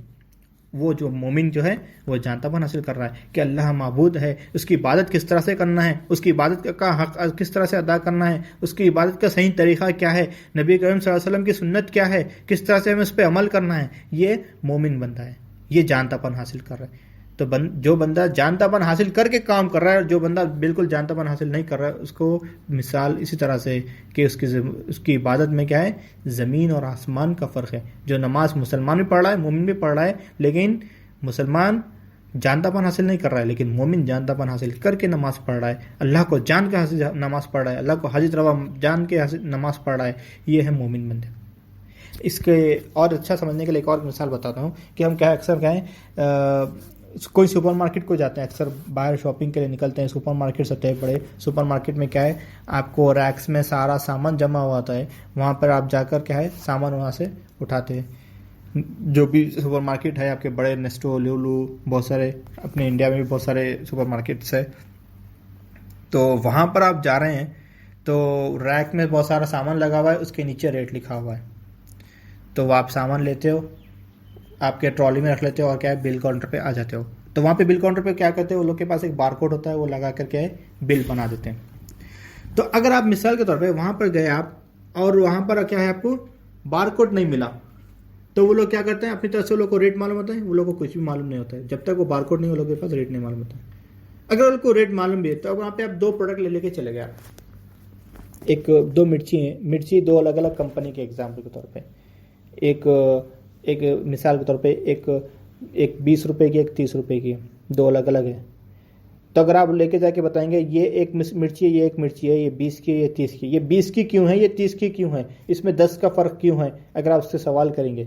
وہ جو مومن جو ہے وہ جانتا پن حاصل کر رہا ہے کہ اللہ معبود ہے, اس کی عبادت کس طرح سے کرنا ہے, اس کی عبادت کا حق کس طرح سے ادا کرنا ہے, اس کی عبادت کا صحیح طریقہ کیا ہے, نبی کریم صلی اللہ علیہ وسلم کی سنت کیا ہے, کس طرح سے ہمیں اس پہ عمل کرنا ہے. یہ مومن بندہ ہے, یہ جانتا پن حاصل کر رہا ہے. تو جو بندہ جانتا پن حاصل کر کے کام کر رہا ہے, اور جو بندہ بالکل جانتا پن حاصل نہیں کر رہا ہے, اس کو مثال اسی طرح سے کہ اس کی عبادت میں کیا ہے, زمین اور آسمان کا فرق ہے. جو نماز مسلمان بھی پڑھ رہا ہے, مومن بھی پڑھ رہا ہے, لیکن مسلمان جانتا پن حاصل نہیں کر رہا ہے, لیکن مومن جانتا پن حاصل کر کے نماز پڑھ رہا ہے, اللہ کو جان کے نماز پڑھ رہا ہے, اللہ کو حاجت روا جان کے نماز پڑھ رہا ہے. یہ ہے مومن بندے. اس کے اور اچھا سمجھنے کے لیے ایک اور مثال بتاتا ہوں کہ ہم کیا اکثر کہیں کوئی سپر مارکیٹ کو جاتے ہیں, اکثر باہر شاپنگ کے لیے نکلتے ہیں. سپر مارکیٹ ہوتے ہیں بڑے, سپر مارکیٹ میں کیا ہے, آپ کو ریکس میں سارا سامان جمع ہوا ہوتا ہے. وہاں پر آپ جا کر کیا ہے, سامان وہاں سے اٹھاتے ہیں. جو بھی سپر مارکیٹ ہے آپ کے بڑے, نیسٹو, لولو, بہت سارے, اپنے انڈیا میں بھی بہت سارے سپر مارکیٹس ہے. تو وہاں پر آپ جا رہے ہیں تو ریک میں بہت سارا سامان لگا ہوا ہے, اس کے نیچے ریٹ لکھا ہوا ہے. تو وہ آپ سامان لیتے ہو, آپ کے ٹرالی میں رکھ لیتے ہو, اور کیا ہے, بل کاؤنٹر پہ آ جاتے ہو. تو وہاں پہ بل کاؤنٹر پہ کیا کرتے ہیں, وہ لوگ کے پاس ایک بار کوڈ ہوتا ہے, وہ لگا کر کے بل بنا دیتے ہیں. تو اگر آپ مثال کے طور پہ وہاں پر گئے آپ, اور وہاں پر کیا ہے, آپ کو بار کوڈ نہیں ملا, تو وہ لوگ کیا کرتے ہیں, اپنی طرف سے وہ لوگ کو ریٹ معلوم ہوتا ہے. وہ لوگ کو کچھ بھی معلوم نہیں ہوتا ہے جب تک وہ بار کوڈ نہیں, وہ لوگ کے پاس ریٹ نہیں معلوم ہوتا ہے. اگر ان کو ریٹ معلوم بھی ہے تو وہاں پہ آپ 2 پروڈکٹ لے کے چلے گئے. آپ 2 مرچی ہیں, مرچی 2 الگ الگ کمپنی کے ایگزامپل کے طور پہ, ایک مثال کے طور پہ ایک 20 روپے کی, ایک 30 روپے کی, 2 الگ الگ ہے. تو اگر آپ لے کے جا کے بتائیں گے یہ ایک مرچی ہے, یہ ایک مرچی ہے, یہ 20 کی ہے, یہ 30 کی, یہ 20 کی کیوں ہے, یہ 30 کی کیوں ہے, اس میں 10 کا فرق کیوں ہے, اگر آپ اس سے سوال کریں گے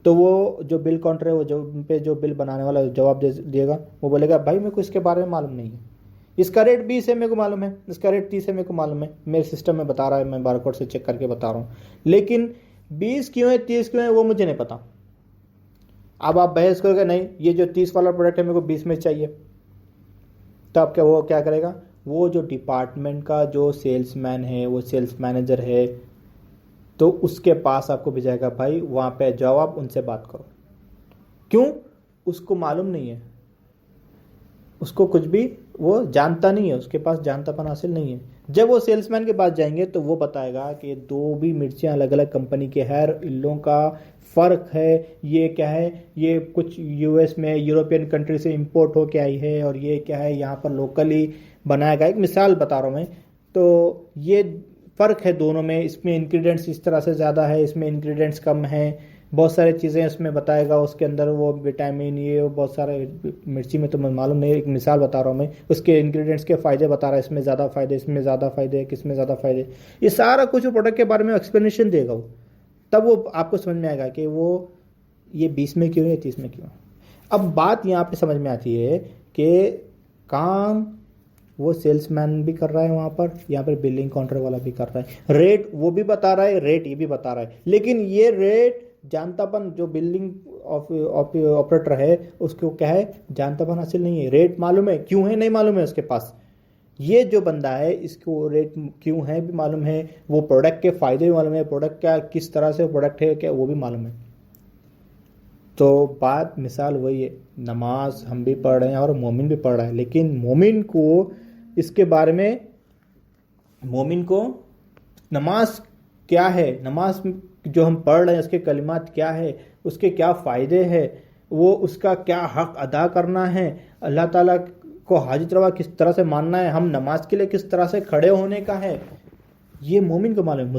تو وہ جو بل کاؤنٹر ہے, وہ جو بل بنانے والا جواب دے گا, وہ بولے گا بھائی میرے کو اس کے بارے میں معلوم نہیں ہے, اس کا ریٹ 20 ہے میرے کو معلوم ہے, اس کا ریٹ 30 ہے میرے کو معلوم ہے, میرے سسٹم میں بتا رہا ہے, میں بار کوڈ سے چیک کر کے بتا رہا ہوں, لیکن 20 کیوں ہے, 30 کیوں ہے, وہ مجھے نہیں پتا. اب آپ بحث کرو گے, نہیں یہ جو 30 والا پروڈکٹ ہے میرے کو 20 میں چاہیے, تو آپ وہ کیا کرے گا, وہ جو ڈپارٹمنٹ کا جو سیلس مین ہے, وہ سیلس مینیجر ہے, تو اس کے پاس آپ کو بھیجائے گا, بھائی وہاں پہ جاؤ, آپ ان سے بات کرو. کیوں, اس کو معلوم نہیں ہے, اس کو کچھ بھی وہ جانتا نہیں ہے, اس کے پاس جانتا پن حاصل نہیں ہے. جب وہ سیلس مین کے پاس جائیں گے تو وہ بتائے گا کہ 2 بھی مرچیاں الگ الگ کمپنی کے ہیں, ان لوگوں کا فرق ہے, یہ کیا ہے, یہ کچھ یو ایس میں, یوروپین کنٹری سے امپورٹ ہو کے آئی ہے, اور یہ کیا ہے, یہاں پر لوکلی بنایا گیا. ایک مثال بتا رہا ہوں میں. تو یہ فرق ہے دونوں میں. اس میں انگریڈینٹس اس طرح سے زیادہ ہے, اس میں انگریڈینٹس کم ہیں, بہت ساری چیزیں اس میں بتائے گا. اس کے اندر وہ وٹامن یہ بہت سارے, مرچی میں تو معلوم نہیں, ایک مثال بتا رہا ہوں میں, اس کے انگریڈینٹس کے فائدے بتا رہا ہے, اس میں زیادہ فائدے, اس میں زیادہ فائدے, کس میں زیادہ فائدے, یہ سارا کچھ پروڈکٹ کے بارے میں ایکسپلینیشن دے گا وہ. تب وہ آپ کو سمجھ میں آئے گا کہ وہ یہ 20 میں کیوں ہے, 30 میں کیوں ہے. اب بات یہاں پہ سمجھ میں آتی ہے کہ کام وہ سیلس مین بھی کر رہا ہے وہاں پر, یہاں پر بلنگ کاؤنٹر والا بھی کر رہا ہے, ریٹ وہ بھی بتا رہا ہے, ریٹ یہ بھی بتا رہا ہے, لیکن یہ ریٹ جانتا پن جو بلنگ آپریٹر ہے اس کو کیا ہے, جانتا پن حاصل نہیں ہے. ریٹ معلوم ہے, کیوں ہے نہیں معلوم ہے اس کے پاس. یہ جو بندہ ہے اس کو ریٹ کیوں ہے بھی معلوم ہے, وہ پروڈکٹ کے فائدے بھی معلوم ہے, پروڈکٹ کیا کس طرح سے پروڈکٹ ہے کیا وہ بھی معلوم ہے. تو بات مثال وہی ہے, نماز ہم بھی پڑھ رہے ہیں اور مومن بھی پڑھ رہا ہے, لیکن مومن کو اس کے بارے میں, مومن کو نماز کیا ہے, نماز جو ہم پڑھ رہے ہیں اس کے کلمات کیا ہے, اس کے کیا فائدے ہیں, وہ اس کا کیا حق ادا کرنا ہے, اللہ تعالیٰ کو حاجت روا کس طرح سے ماننا ہے, ہم نماز کے لیے کس طرح سے کھڑے ہونے کا ہے, یہ مومن کو معلوم ہے.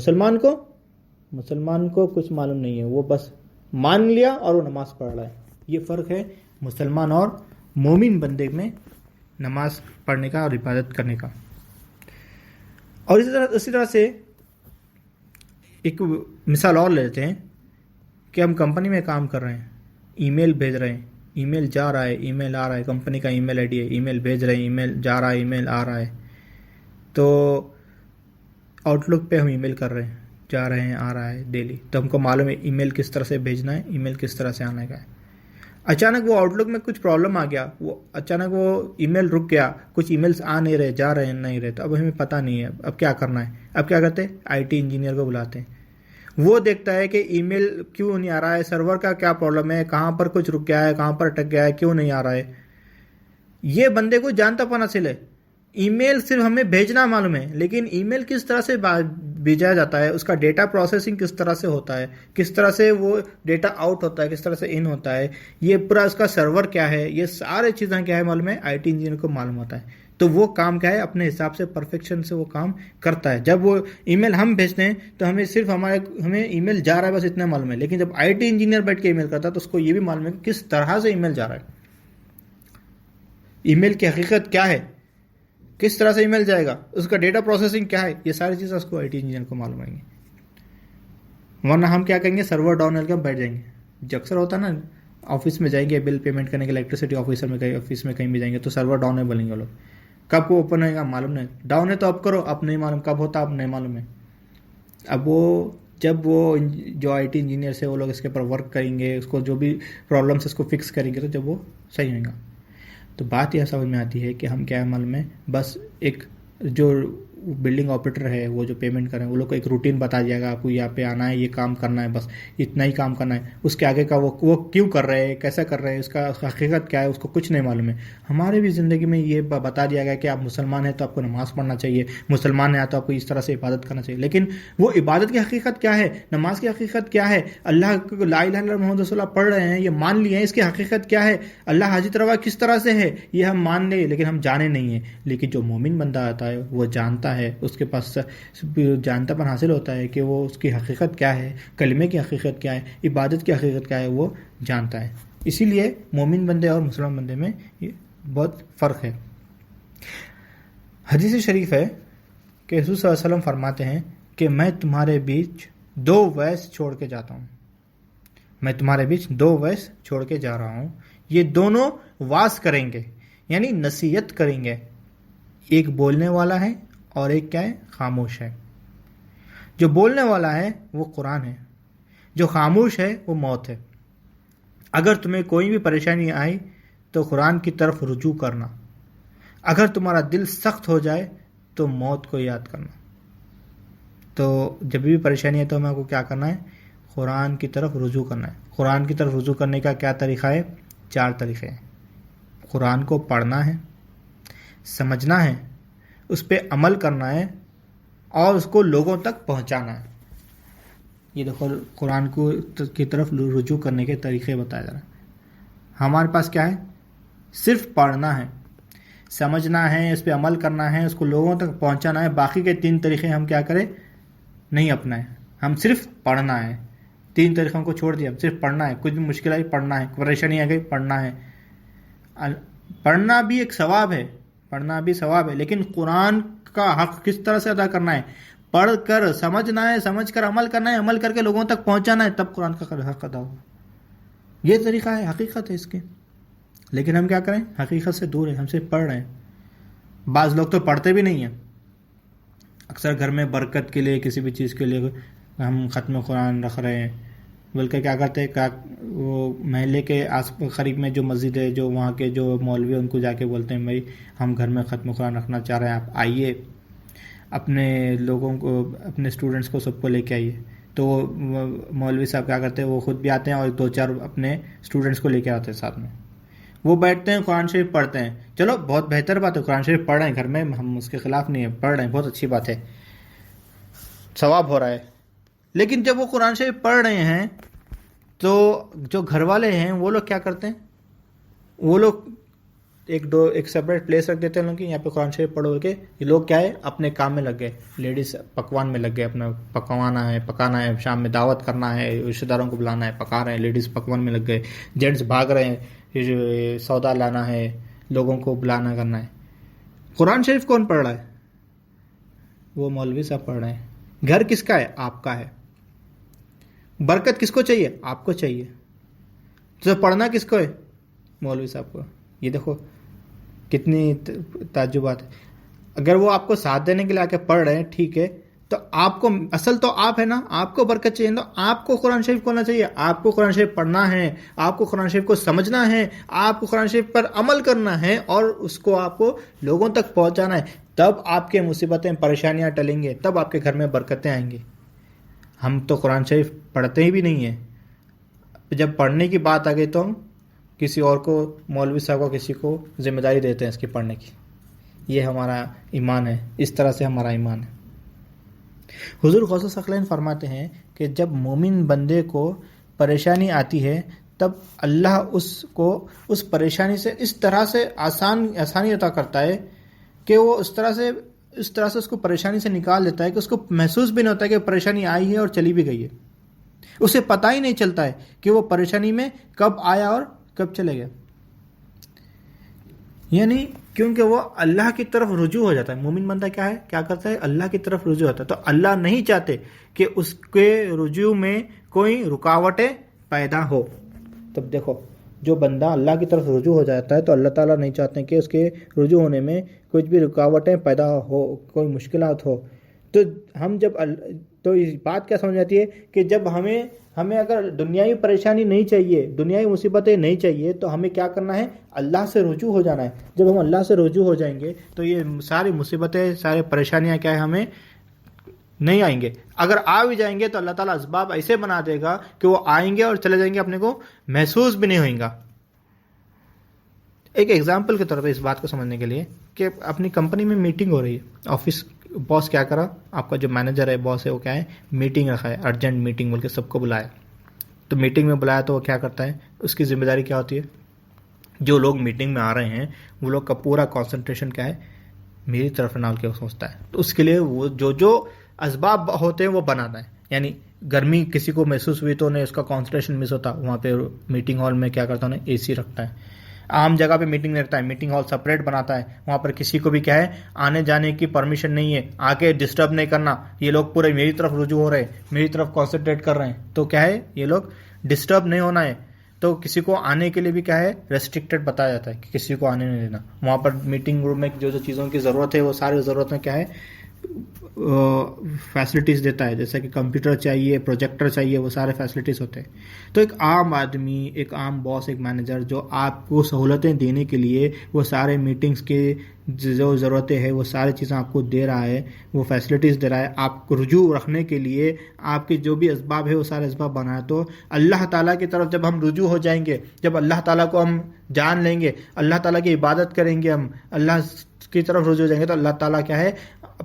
مسلمان کو کچھ معلوم نہیں ہے, وہ بس مان لیا اور وہ نماز پڑھ رہا ہے. یہ فرق ہے مسلمان اور مومن بندے میں نماز پڑھنے کا اور عبادت کرنے کا. اور اسی طرح سے ایک مثال اور لیتے ہیں کہ ہم کمپنی میں کام کر رہے ہیں, ای میل بھیج رہے ہیں, ای میل جا رہا ہے, ای میل آ رہا ہے, کمپنی کا ای میل آئی ڈی ہے, ای میل بھیج رہے ہیں, ای میل جا رہا ہے, ای میل آ رہا ہے. تو آؤٹ لک پہ ہم ای میل کر رہے ہیں, جا رہے ہیں, آ رہا ہے ڈیلی, تو ہم کو معلوم ہے ای میل کس طرح سے بھیجنا ہے, ای میل کس طرح سے آنے کا ہے. اچانک وہ آؤٹ لک میں کچھ پرابلم آ گیا, وہ اچانک وہ ای میل رک گیا, کچھ ای میلس آ نہیں رہے, جا رہے ہیں نہیں رہے, تو اب ہمیں پتہ نہیں ہے اب کیا کرنا ہے. اب کیا کرتے ہیں, آئی ٹی انجینئر کو بلاتے ہیں, وہ دیکھتا ہے کہ ای میل کیوں نہیں آ رہا ہے, سرور کا کیا پرابلم ہے, کہاں پر کچھ رک گیا ہے, کہاں پر اٹک گیا ہے, کیوں نہیں آ رہا ہے. یہ بندے کو جانتا پن حاصل ہے. ای میل صرف ہمیں بھیجنا معلوم ہے, لیکن ای میل کس طرح سے بھیجا جاتا ہے, اس کا ڈیٹا پروسیسنگ کس طرح سے ہوتا ہے, کس طرح سے وہ ڈیٹا آؤٹ ہوتا ہے, کس طرح سے ان ہوتا ہے, یہ پورا اس کا سرور کیا ہے, یہ سارے چیزیں کیا ہے معلوم ہے, آئی ٹی انجینئر کو معلوم ہوتا ہے. تو وہ کام کیا ہے, اپنے حساب سے پرفیکشن سے وہ کام کرتا ہے. جب وہ ای میل ہم بھیجتے ہیں تو ہمیں صرف ہمیں ای میل جا رہا ہے بس اتنا معلوم ہے, لیکن جب آئی ٹی انجینئر بیٹھ کے ای میل کرتا ہے تو اس کو یہ بھی معلوم ہے کہ کس طرح سے ای میل جا رہا ہے, ای میل کی حقیقت کیا ہے, کس طرح سے ای میل جائے گا, اس کا ڈیٹا پروسیسنگ کیا ہے, یہ ساری چیزیں اس کو آئی ٹی انجینئر کو معلوم آئیں گے. ورنہ ہم کیا کریں گے, سرور ڈاؤن کر کے بیٹھ جائیں گے. جو اکثر ہوتا ہے نا, آفس میں جائیں گے بل پیمنٹ کرنے کے, الیکٹریسٹی آفیسر میں کہیں آفس میں کہیں بھی جائیں گے تو سرور ڈاؤن ہے بولیں گے لوگ. کب کو اوپن ہوئے گا معلوم نہیں, ڈاؤن ہے تو اب کرو, اب نہیں معلوم کب ہوتا, اب نہیں معلوم ہے. اب وہ جب وہ جو آئی ٹی انجینئر سے وہ لوگ اس کے اوپر ورک کریں گے, اس کو جو بھی پرابلمس اس کو فکس کریں گے, تو جب وہ صحیح ہوئے گا. تو بات یہ سمجھ میں آتی ہے کہ ہم کیا عمل میں بس ایک جو بلڈنگ آپریٹر ہے وہ جو پیمنٹ کریں وہ لوگ کو ایک روٹین بتا دیا گا, آپ کو یہاں پہ آنا ہے, یہ کام کرنا ہے, بس اتنا ہی کام کرنا ہے. اس کے آگے کا وہ کیوں کر رہے ہیں, کیسا کر رہے ہیں, اس کا حقیقت کیا ہے, اس کو کچھ نہیں معلوم ہے. ہمارے بھی زندگی میں یہ بتا دیا گیا کہ آپ مسلمان ہیں تو آپ کو نماز پڑھنا چاہیے, مسلمان ہیں تو آپ کو اس طرح سے عبادت کرنا چاہیے, لیکن وہ عبادت کی حقیقت کیا ہے, نماز کی حقیقت کیا ہے, اللہ کو لا الہ الا اللہ محمد رسول اللہ پڑھ رہے ہیں, یہ مان لیے ہیں, اس کی حقیقت کیا ہے, اللہ حاجت روا کس طرح سے ہے, یہ ہم مان لیں لیکن ہم جانے نہیں ہیں. لیکن جو مومن بندہ آتا ہے وہ جانتا ہے, اس کے پاس جانتا پر حاصل ہوتا ہے کہ وہ اس کی حقیقت کیا ہے, کلمے کی حقیقت کیا ہے, عبادت کی حقیقت کیا ہے, وہ جانتا ہے. اسی لیے مومن بندے اور مسلمان بندے میں بہت فرق ہے. حدیث شریف ہے کہ حضور صلی اللہ علیہ وسلم فرماتے ہیں کہ میں تمہارے بیچ 2 ویس چھوڑ کے جاتا ہوں, میں تمہارے بیچ 2 ویس چھوڑ کے جا رہا ہوں, یہ دونوں واز کریں گے یعنی نصیحت کریں گے. ایک بولنے والا ہے اور ایک کیا ہے, خاموش ہے. جو بولنے والا ہے وہ قرآن ہے, جو خاموش ہے وہ موت ہے. اگر تمہیں کوئی بھی پریشانی آئی تو قرآن کی طرف رجوع کرنا, اگر تمہارا دل سخت ہو جائے تو موت کو یاد کرنا. تو جب بھی پریشانی ہے تو ہمیں کو کیا کرنا ہے, قرآن کی طرف رجوع کرنا ہے. قرآن کی طرف رجوع کرنے کا کیا طریقہ ہے, 4 طریقے ہیں. قرآن کو پڑھنا ہے, سمجھنا ہے, اس پہ عمل کرنا ہے اور اس کو لوگوں تک پہنچانا ہے. یہ دیکھو قرآن کی طرف رجوع کرنے کے طریقے بتایا جا رہا ہے. ہمارے پاس کیا ہے, صرف پڑھنا ہے, سمجھنا ہے, اس پہ عمل کرنا ہے, اس کو لوگوں تک پہنچانا ہے. باقی کے 3 طریقے ہم کیا کریں, نہیں اپنائیں. ہم صرف پڑھنا ہے. 3 طریقوں کو چھوڑ دیا, صرف پڑھنا ہے. کچھ بھی مشکل آئی پڑھنا ہے, پریشانی آ گئی پڑھنا ہے. پڑھنا بھی ایک ثواب ہے, پڑھنا بھی ثواب ہے, لیکن قرآن کا حق کس طرح سے ادا کرنا ہے؟ پڑھ کر سمجھنا ہے, سمجھ کر عمل کرنا ہے, عمل کر کے لوگوں تک پہنچانا ہے, تب قرآن کا حق ادا ہوگا. یہ طریقہ ہے, حقیقت ہے اس کے. لیکن ہم کیا کریں؟ حقیقت سے دور ہیں, ہم صرف پڑھ رہے ہیں. بعض لوگ تو پڑھتے بھی نہیں ہیں. اکثر گھر میں برکت کے لیے, کسی بھی چیز کے لیے ہم ختم قرآن رکھ رہے ہیں, بلکہ کیا کرتے ہیں, وہ محلے کے آس قریب میں جو مسجد ہے, جو وہاں کے جو مولوی ہیں, ان کو جا کے بولتے ہیں بھائی ہم گھر میں ختم قرآن رکھنا چاہ رہے ہیں, آپ آئیے, اپنے لوگوں کو, اپنے اسٹوڈنٹس کو سب کو لے کے آئیے. تو وہ مولوی صاحب کیا کرتے ہیں, وہ خود بھی آتے ہیں اور 2-4 اپنے اسٹوڈنٹس کو لے کے آتے ہیں ساتھ میں. وہ بیٹھتے ہیں, قرآن شریف پڑھتے ہیں. چلو بہت بہتر بات ہے, قرآن شریف پڑھ رہے ہیں گھر میں, ہم اس کے خلاف نہیں ہیں, پڑھ رہے ہیں, بہت اچھی بات ہے, ثواب ہو رہا ہے. لیکن جب وہ قرآن شریف پڑھ رہے ہیں تو جو گھر والے ہیں وہ لوگ کیا کرتے ہیں, وہ لوگ ایک سپریٹ پلیس رکھ دیتے ہیں لوگ کہ یہاں پہ قرآن شریف پڑھو کے. یہ لوگ کیا ہے, اپنے کام میں لگ گئے, لیڈیز پکوان میں لگ گئے, اپنا پکانا ہے, شام میں دعوت کرنا ہے, رشتہ داروں کو بلانا ہے, پکا رہے ہیں, لیڈیز پکوان میں لگ گئے, جینٹس بھاگ رہے ہیں, سودا لانا ہے, لوگوں کو بلانا کرنا ہے. قرآن شریف کون پڑھ رہا ہے؟ وہ مولوی صاحب پڑھ رہے ہیں. گھر کس کا ہے؟ آپ کا ہے. برکت کس کو چاہیے؟ آپ کو چاہیے. تو پڑھنا کس کو ہے؟ مولوی صاحب کو. یہ دیکھو کتنی تعجبات ہے. اگر وہ آپ کو ساتھ دینے کے لیے آ کے پڑھ رہے ہیں ٹھیک ہے, تو آپ کو اصل تو آپ ہے نا, آپ کو برکت چاہیے, تو آپ کو قرآن شریف کھولنا چاہیے, آپ کو قرآن شریف پڑھنا ہے, آپ کو قرآن شریف کو سمجھنا ہے, آپ کو قرآن شریف پر عمل کرنا ہے اور اس کو آپ کو لوگوں تک پہنچانا ہے. تب آپ کے مصیبتیں پریشانیاں ٹلیں گے, تب آپ کے گھر میں برکتیں آئیں گی. ہم تو قرآن شریف پڑھتے ہی بھی نہیں ہیں. جب پڑھنے کی بات آ گئی تو ہم کسی اور کو, مولوی صاحب کو, کسی کو ذمہ داری دیتے ہیں اس کی پڑھنے کی. یہ ہمارا ایمان ہے, اس طرح سے ہمارا ایمان ہے. حضور غوث ثقلین فرماتے ہیں کہ جب مومن بندے کو پریشانی آتی ہے تب اللہ اس کو اس پریشانی سے اس طرح سے آسانی عطا کرتا ہے کہ وہ اس طرح سے اس کو پریشانی سے نکال دیتا ہے کہ اس کو محسوس بھی نہیں ہوتا ہے کہ پریشانی آئی ہے اور چلی بھی گئی ہے. اسے پتہ ہی نہیں چلتا ہے کہ وہ پریشانی میں کب آیا اور کب چلے گیا. یعنی کیونکہ وہ اللہ کی طرف رجوع ہو جاتا ہے. مومن بندہ کیا کرتا ہے؟ اللہ کی طرف رجوع ہوتا ہے. تو اللہ نہیں چاہتے کہ اس کے رجوع میں کوئی رکاوٹیں پیدا ہو. تب دیکھو جو بندہ اللہ کی طرف رجوع ہو جاتا ہے تو اللہ تعالیٰ نہیں چاہتے کہ اس کے رجوع ہونے میں کچھ بھی رکاوٹیں پیدا ہو, کوئی مشکلات ہو. تو ہم جب تو اس بات کیا سمجھ آتی ہے کہ جب ہمیں اگر دنیاوی پریشانی نہیں چاہیے, دنیاوی مصیبتیں نہیں چاہیے, تو ہمیں کیا کرنا ہے؟ اللہ سے رجوع ہو جانا ہے. جب ہم اللہ سے رجوع ہو جائیں گے تو یہ ساری مصیبتیں, سارے پریشانیاں کیا ہے, ہمیں نہیں آئیں گے. اگر آ بھی جائیں گے تو اللہ تعالیٰ اسباب ایسے بنا دے گا کہ وہ آئیں گے اور چلے جائیں گے, اپنے کو محسوس بھی نہیں ہوئیں گا. ایک ایگزامپل کے طور پہ اس بات کو سمجھنے کے لیے کہ اپنی کمپنی میں میٹنگ ہو رہی ہے, آفس باس کیا کرا, آپ کا جو مینیجر ہے, باس ہے, وہ کیا ہے, میٹنگ رکھا ہے, ارجنٹ میٹنگ بول کے سب کو بلایا. تو میٹنگ میں بلایا تو وہ کیا کرتا ہے, اس کی ذمہ داری کیا ہوتی ہے, جو لوگ میٹنگ میں آ رہے ہیں وہ لوگ کا پورا کنسنٹریشن کیا ہے, میری طرف نال کے سوچتا ہے. تو اس کے لیے وہ جو اسباب ہوتے ہیں وہ بناتا ہے. یعنی گرمی کسی کو محسوس ہوئی تو انہیں اس کا کنسنٹریشن مس ہوتا, وہاں پہ میٹنگ ہال میں کیا کرتا ہے, انہیں اے سی رکھتا ہے. عام جگہ پہ میٹنگ رکھتا ہے, میٹنگ ہال سپریٹ بناتا ہے, وہاں پر کسی کو بھی کیا ہے, آنے جانے کی پرمیشن نہیں ہے, آ کے ڈسٹرب نہیں کرنا. یہ لوگ پورے میری طرف رجوع ہو رہے ہیں, میری طرف کانسنٹریٹ کر رہے ہیں, تو کیا ہے, یہ لوگ ڈسٹرب نہیں ہونا ہے. تو کسی کو آنے کے لیے بھی کیا ہے, ریسٹرکٹیڈ بتایا جاتا ہے کہ کسی کو آنے نہیں دینا. وہاں پر میٹنگ روم میں جو چیزوں کی ضرورت ہے وہ ساری ضرورت میں کیا ہے, فیسلٹیز دیتا ہے. جیسا کہ کمپیوٹر چاہیے, پروجیکٹر چاہیے, وہ سارے فیسلٹیز ہوتے ہیں. تو ایک عام آدمی, ایک عام باس, ایک مینیجر جو آپ کو سہولتیں دینے کے لیے وہ سارے میٹنگز کے جو ضرورتیں ہیں وہ ساری چیزیں آپ کو دے رہا ہے, وہ فیسلٹیز دے رہا ہے, آپ کو رجوع رکھنے کے لیے آپ کے جو بھی اسباب ہے وہ سارے اسباب بنا ہے. تو اللہ تعالیٰ کی طرف جب ہم رجوع ہو جائیں گے, جب اللہ تعالیٰ کو ہم جان لیں گے, اللہ تعالیٰ کی عبادت کریں گے, ہم اللہ کی طرف رجوع ہو جائیں گے, تو اللہ تعالیٰ کیا ہے,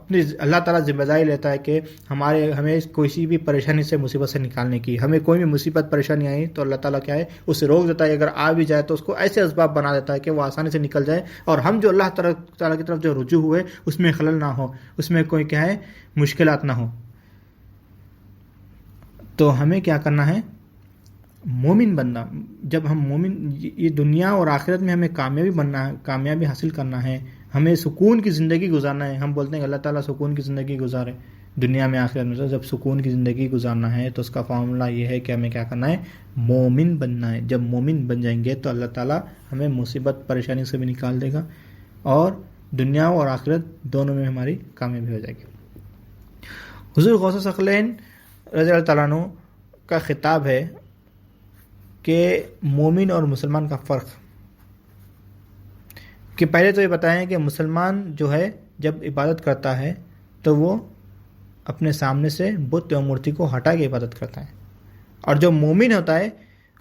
اللہ تعالیٰ ذمہ داری لیتا ہے کہ ہمیں کوئی بھی پریشانی سے, مصیبت سے نکالنے کی. ہمیں کوئی بھی مصیبت پریشانی آئی تو اللہ تعالیٰ کیا ہے, اسے روک دیتا ہے. اگر آ بھی جائے تو اس کو ایسے اسباب بنا دیتا ہے کہ وہ آسانی سے نکل جائے, اور ہم جو اللہ تعالیٰ کی طرف جو رجوع ہوئے اس میں خلل نہ ہو, اس میں کوئی کیا ہے, مشکلات نہ ہو. تو ہمیں کیا کرنا ہے؟ مومن بننا. جب ہم مومن، یہ دنیا اور آخرت میں ہمیں کامیابی بننا ہے، کامیابی حاصل کرنا ہے، ہمیں سکون کی زندگی گزارنا ہے. ہم بولتے ہیں کہ اللہ تعالیٰ سکون کی زندگی گزارے دنیا میں آخرت میں. تو جب سکون کی زندگی گزارنا ہے تو اس کا فارمولہ یہ ہے کہ ہمیں کیا کرنا ہے؟ مومن بننا ہے. جب مومن بن جائیں گے تو اللہ تعالیٰ ہمیں مصیبت پریشانی سے بھی نکال دے گا اور دنیا اور آخرت دونوں میں ہماری کامیابی ہو جائے گی. حضور غوث ثقلین رضی اللہ تعالیٰ عنہ کا خطاب ہے کہ مومن اور مسلمان کا فرق، کہ پہلے تو یہ بتائیں کہ مسلمان جو ہے جب عبادت کرتا ہے تو وہ اپنے سامنے سے بت یا مورتی کو ہٹا کے عبادت کرتا ہے، اور جو مومن ہوتا ہے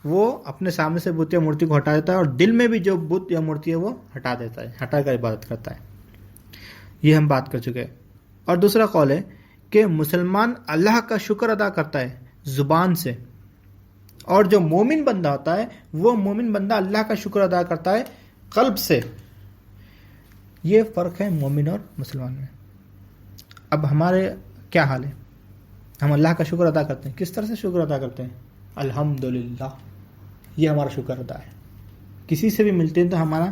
وہ اپنے سامنے سے بت یا مورتی کو ہٹا دیتا ہے اور دل میں بھی جو بت یا مورتی ہے وہ ہٹا دیتا ہے، ہٹا کر عبادت کرتا ہے. یہ ہم بات کر چکے ہیں. اور دوسرا قول ہے کہ مسلمان اللہ کا شکر ادا کرتا ہے زبان سے، اور جو مومن بندہ ہوتا ہے وہ مومن بندہ اللہ کا شکر ادا کرتا ہے قلب سے. یہ فرق ہے مومن اور مسلمان میں. اب ہمارے کیا حال ہے؟ ہم اللہ کا شکر ادا کرتے ہیں. کس طرح سے شکر ادا کرتے ہیں؟ الحمدللہ، یہ ہمارا شکر ادا ہے. کسی سے بھی ملتے ہیں تو ہمارا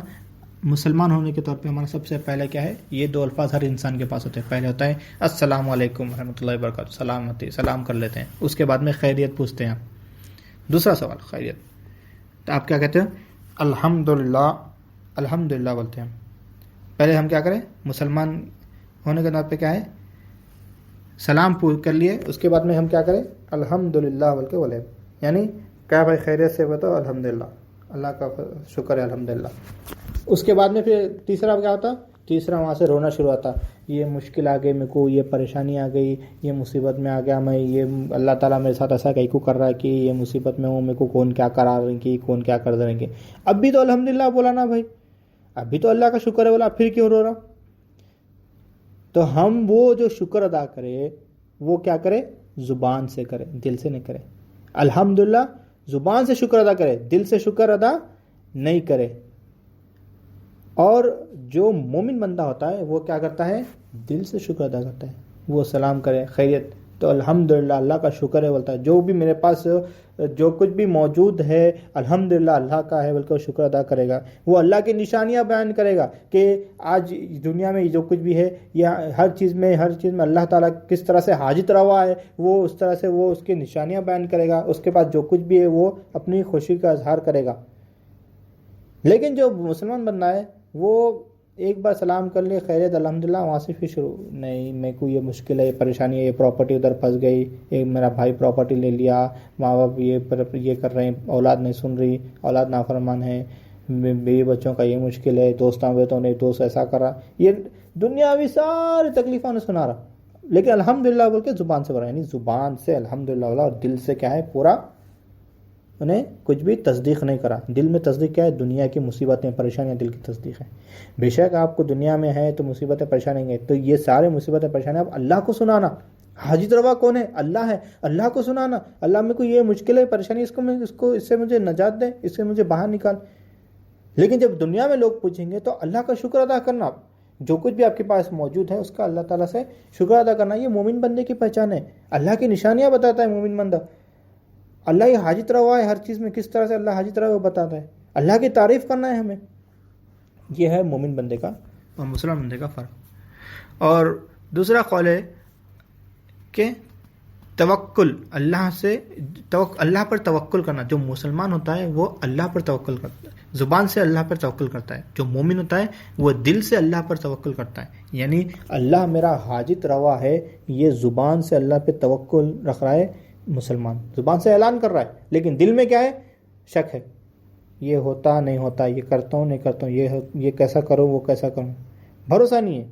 مسلمان ہونے کے طور پہ ہمارا سب سے پہلے کیا ہے؟ یہ دو الفاظ ہر انسان کے پاس ہوتے ہیں. پہلے ہوتا ہے السلام علیکم ورحمۃ اللہ وبرکاتہ، سلامتی، سلام کر لیتے ہیں. اس کے بعد میں خیریت پوچھتے ہیں آپ. دوسرا سوال خیریت، تو آپ کیا کہتے ہیں؟ الحمدللہ، الحمدللہ بولتے ہیں. پہلے ہم کیا کریں؟ مسلمان ہونے کے نام پہ کیا ہے؟ سلام کر لیے، اس کے بعد میں ہم کیا کریں؟ الحمدللہ بول کے بولے. یعنی کیا بھائی خیریت سے بتاؤ؟ الحمدللہ، اللہ کا شکر ہے الحمدللہ. اس کے بعد میں پھر تیسرا کیا ہوتا؟ تیسرا وہاں سے رونا شروع ہوتا. یہ مشکل آ گئی میرے کو، یہ پریشانی آ گئی، یہ مصیبت میں آ گیا میں، یہ اللہ تعالیٰ میرے ساتھ ایسا کہیں کو کر رہا ہے کہ یہ مصیبت میں ہوں، میرے کو کون کیا کرا رہے گی، کون کیا کر دیں گے. اب بھی تو الحمدللہ بولا نا بھائی، اب بھی تو اللہ کا شکر ہے بولا، پھر کیوں رو رہا؟ تو ہم وہ جو شکر ادا کرے وہ کیا کرے؟ زبان سے کرے، دل سے نہیں کرے. الحمدللہ زبان سے شکر ادا کرے، دل سے شکر ادا نہیں کرے. اور جو مومن بندہ ہوتا ہے وہ کیا کرتا ہے؟ دل سے شکر ادا کرتا ہے. وہ سلام کرے، خیریت تو الحمدللہ اللہ کا شکر ہے بولتا ہے. جو بھی میرے پاس جو کچھ بھی موجود ہے الحمدللہ اللہ کا ہے بلکہ وہ شکر ادا کرے گا. وہ اللہ کی نشانیاں بیان کرے گا کہ آج دنیا میں جو کچھ بھی ہے یا ہر چیز میں اللہ تعالیٰ کس طرح سے حاجت روا ہے، وہ اس طرح سے وہ اس کی نشانیاں بیان کرے گا. اس کے بعد جو کچھ بھی ہے وہ اپنی خوشی کا اظہار کرے گا. لیکن جو مسلمان بندہ ہے وہ ایک بار سلام کر لے، خیریت الحمدللہ، وہاں سے پھر شروع نہیں، میرے کو یہ مشکل ہے، یہ پریشانی ہے، یہ پراپرٹی ادھر پھنس گئی، ایک میرا بھائی پراپرٹی لے لیا، ماں باپ یہ کر رہے ہیں، اولاد نہیں سن رہی، اولاد نافرمان ہے، بیوی بچوں کا یہ مشکل ہے، دوستوں میں تو نہیں، دوست ایسا کر رہا. یہ دنیاوی ساری تکلیفوں نے سنا رہا، لیکن الحمدللہ بول کے زبان سے بولا. یعنی زبان سے الحمدللہ بولا اور دل سے کیا ہے؟ پورا انہیں کچھ بھی تصدیق نہیں کرا. دل میں تصدیق کیا ہے؟ دنیا کی مصیبتیں پریشانیاں دل کی تصدیق ہے. بے شک آپ کو دنیا میں ہے تو مصیبتیں پریشانیاں ہیں، تو یہ سارے مصیبتیں پریشانیاں آپ اللہ کو سنانا. حاجت روا کون ہے؟ اللہ ہے. اللہ کو سنانا، اللہ میں کو یہ مشکل ہے، پریشانی، اس سے مجھے نجات دے، اس سے مجھے باہر نکال. لیکن جب دنیا میں لوگ پوچھیں گے تو اللہ کا شکر ادا کرنا، جو کچھ بھی آپ کے پاس موجود ہے اس کا اللہ تعالیٰ سے شکر ادا کرنا. یہ مومن بندے کی پہچان ہے. اللہ کی نشانیاں بتاتا ہے مومن بندہ. اللہ یہ حاجت روا ہے ہر چیز میں، کس طرح سے اللہ حاجت روا ہے وہ بتاتا ہے. اللہ کی تعریف کرنا ہے ہمیں. یہ ہے مومن بندے کا اور مسلمان بندے کا فرق. اور دوسرا قول ہے کہ توکل، اللہ پر توکل کرنا. جو مسلمان ہوتا ہے وہ اللہ پر توکل کرتا ہے، زبان سے اللہ پر توکل کرتا ہے. جو مومن ہوتا ہے وہ دل سے اللہ پر توکل کرتا ہے. یعنی اللہ میرا حاجت روا ہے، یہ زبان سے اللہ پہ توکل رکھ رہا ہے. مسلمان زبان سے اعلان کر رہا ہے لیکن دل میں کیا ہے؟ شک ہے. یہ ہوتا نہیں ہوتا، یہ کرتا ہوں نہیں کرتا ہوں، یہ کیسا کروں وہ کیسا کروں، بھروسہ نہیں ہے.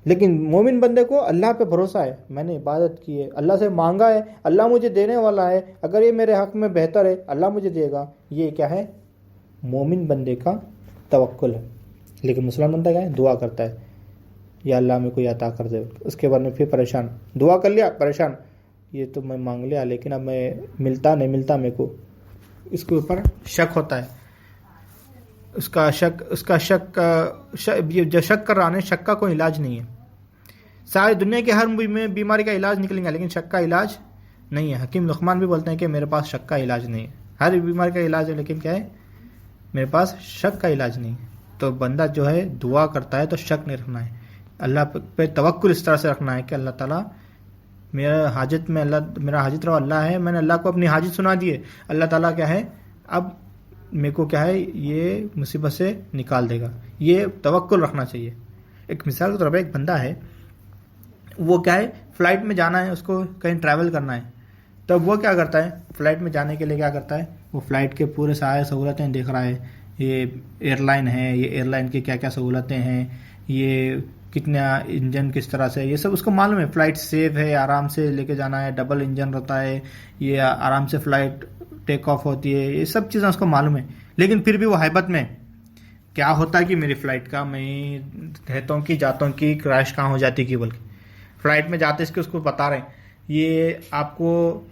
لیکن مومن بندے کو اللہ پہ بھروسہ ہے. میں نے عبادت کی ہے، اللہ سے مانگا ہے، اللہ مجھے دینے والا ہے، اگر یہ میرے حق میں بہتر ہے اللہ مجھے دے گا. یہ کیا ہے؟ مومن بندے کا توکل ہے. لیکن مسلمان بندہ کیا ہے؟ دعا کرتا ہے یا اللہ میں کوئی عطا کر دے. اس کے بعد میں پھر پریشان، دعا کر لیا پریشان، یہ تو میں مانگ لیا لیکن اب میں ملتا نہیں ملتا میرے کو. اس کے اوپر شک ہوتا ہے. جو شک کر رہا ہے شک کا کوئی علاج نہیں ہے. ساری دنیا کے ہر بیماری کا علاج نکلیں گا لیکن شک کا علاج نہیں ہے. حکیم لقمان بھی بولتے ہیں کہ میرے پاس شک کا علاج نہیں ہے. ہر بیماری کا علاج ہے لیکن کیا ہے, میرے پاس شک کا علاج نہیں ہے. تو بندہ جو ہے دعا کرتا ہے تو شک نہیں رکھنا ہے, اللہ پہ توکل اس طرح سے رکھنا ہے کہ اللہ تعالیٰ میرا حاجت میں, اللہ میرا حاجت روا اللہ ہے, میں نے اللہ کو اپنی حاجت سنا دی ہے, اللہ تعالیٰ کیا ہے اب میرے کو کیا ہے یہ مصیبت سے نکال دے گا. یہ توکل رکھنا چاہیے. ایک مثال کے طور پہ ایک بندہ ہے, وہ کیا ہے فلائٹ میں جانا ہے, اس کو کہیں ٹریول کرنا ہے, تب وہ کیا کرتا ہے فلائٹ میں جانے کے لیے کیا کرتا ہے, وہ فلائٹ کے پورے سارے سہولتیں دیکھ رہا ہے, یہ ایئر لائن ہے, یہ ایئر لائن کی کیا کیا سہولتیں ہیں, یہ کتنا انجن کس طرح سے, یہ سب اس کو معلوم ہے. فلائٹ سیف ہے, آرام سے لے کے جانا ہے, ڈبل انجن رہتا ہے, یہ آرام سے فلائٹ ٹیک آف ہوتی ہے, یہ سب چیزیں اس کو معلوم ہے. لیکن پھر بھی وہ ہیبت میں کیا ہوتا ہے کہ میری فلائٹ کا میں کہتا ہوں کہ جاتا ہوں کہ کریش کہاں ہو جاتی کی, بلکہ فلائٹ میں جاتے اس کو بتا رہے ہیں یہ آپ کو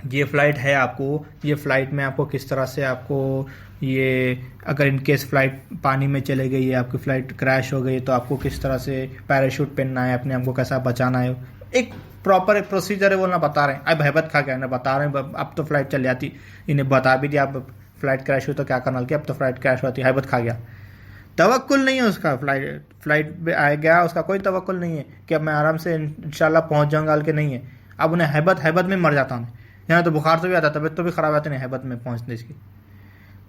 یہ فلائٹ ہے, آپ کو یہ فلائٹ میں آپ کو کس طرح سے آپ کو یہ اگر ان کیس فلائٹ پانی میں چلے گئی ہے, آپ کی فلائٹ کریش ہو گئی تو آپ کو کس طرح سے پیراشوٹ پہننا ہے, اپنے آپ کو کیسا بچانا ہے. ایک پراپر ایک پروسیجر ہے, وہ نہ بتا رہے ہیں. اب ہیبت کھا کے نہ بتا رہے ہیں, اب تو فلائٹ چل جاتی, انہیں بتا بھی دیا اب فلائٹ کریش ہوئی تو کیا کرنا, کہ اب تو فلائٹ کریش ہوتی, ہیبت کھا گیا. توکل نہیں ہے اس کا, فلائٹ پہ آ گیا, اس کا کوئی توکل نہیں ہے کہ اب میں آرام سے انشاءاللہ پہنچ جاؤں گا, کے نہیں ہے. اب انہیں ہیبت میں مر جاتا ہوں. یہاں تو بخار تو بھی آتا, طبیعت تو بھی خراب آتی نہیں ہیبت میں پہنچنے کی.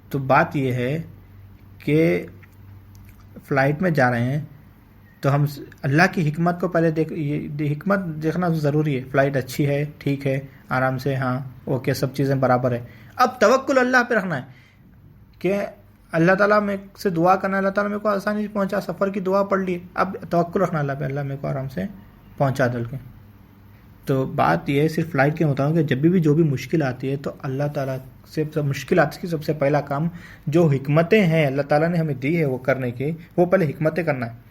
تو بات یہ ہے کہ فلائٹ میں جا رہے ہیں تو ہم اللہ کی حکمت کو پہلے حکمت دیکھنا ضروری ہے. فلائٹ اچھی ہے, ٹھیک ہے, آرام سے, ہاں اوکے, سب چیزیں برابر ہے. اب توکل اللہ پہ رکھنا ہے کہ اللہ تعالیٰ میں سے دعا کرنا, اللہ تعالیٰ میرے کو آسانی سے پہنچا, سفر کی دعا پڑھ لی, اب توکل رکھنا اللہ پہ, اللہ میرے کو آرام سے پہنچا دل کے. تو بات یہ ہے صرف فلائٹ کے مطابق کہ جب بھی جو بھی مشکل آتی ہے تو اللہ تعالیٰ سے مشکلات کی سب سے پہلا کام جو حکمتیں ہیں اللہ تعالیٰ نے ہمیں دی ہے وہ کرنے کی, وہ پہلے حکمتیں کرنا ہے.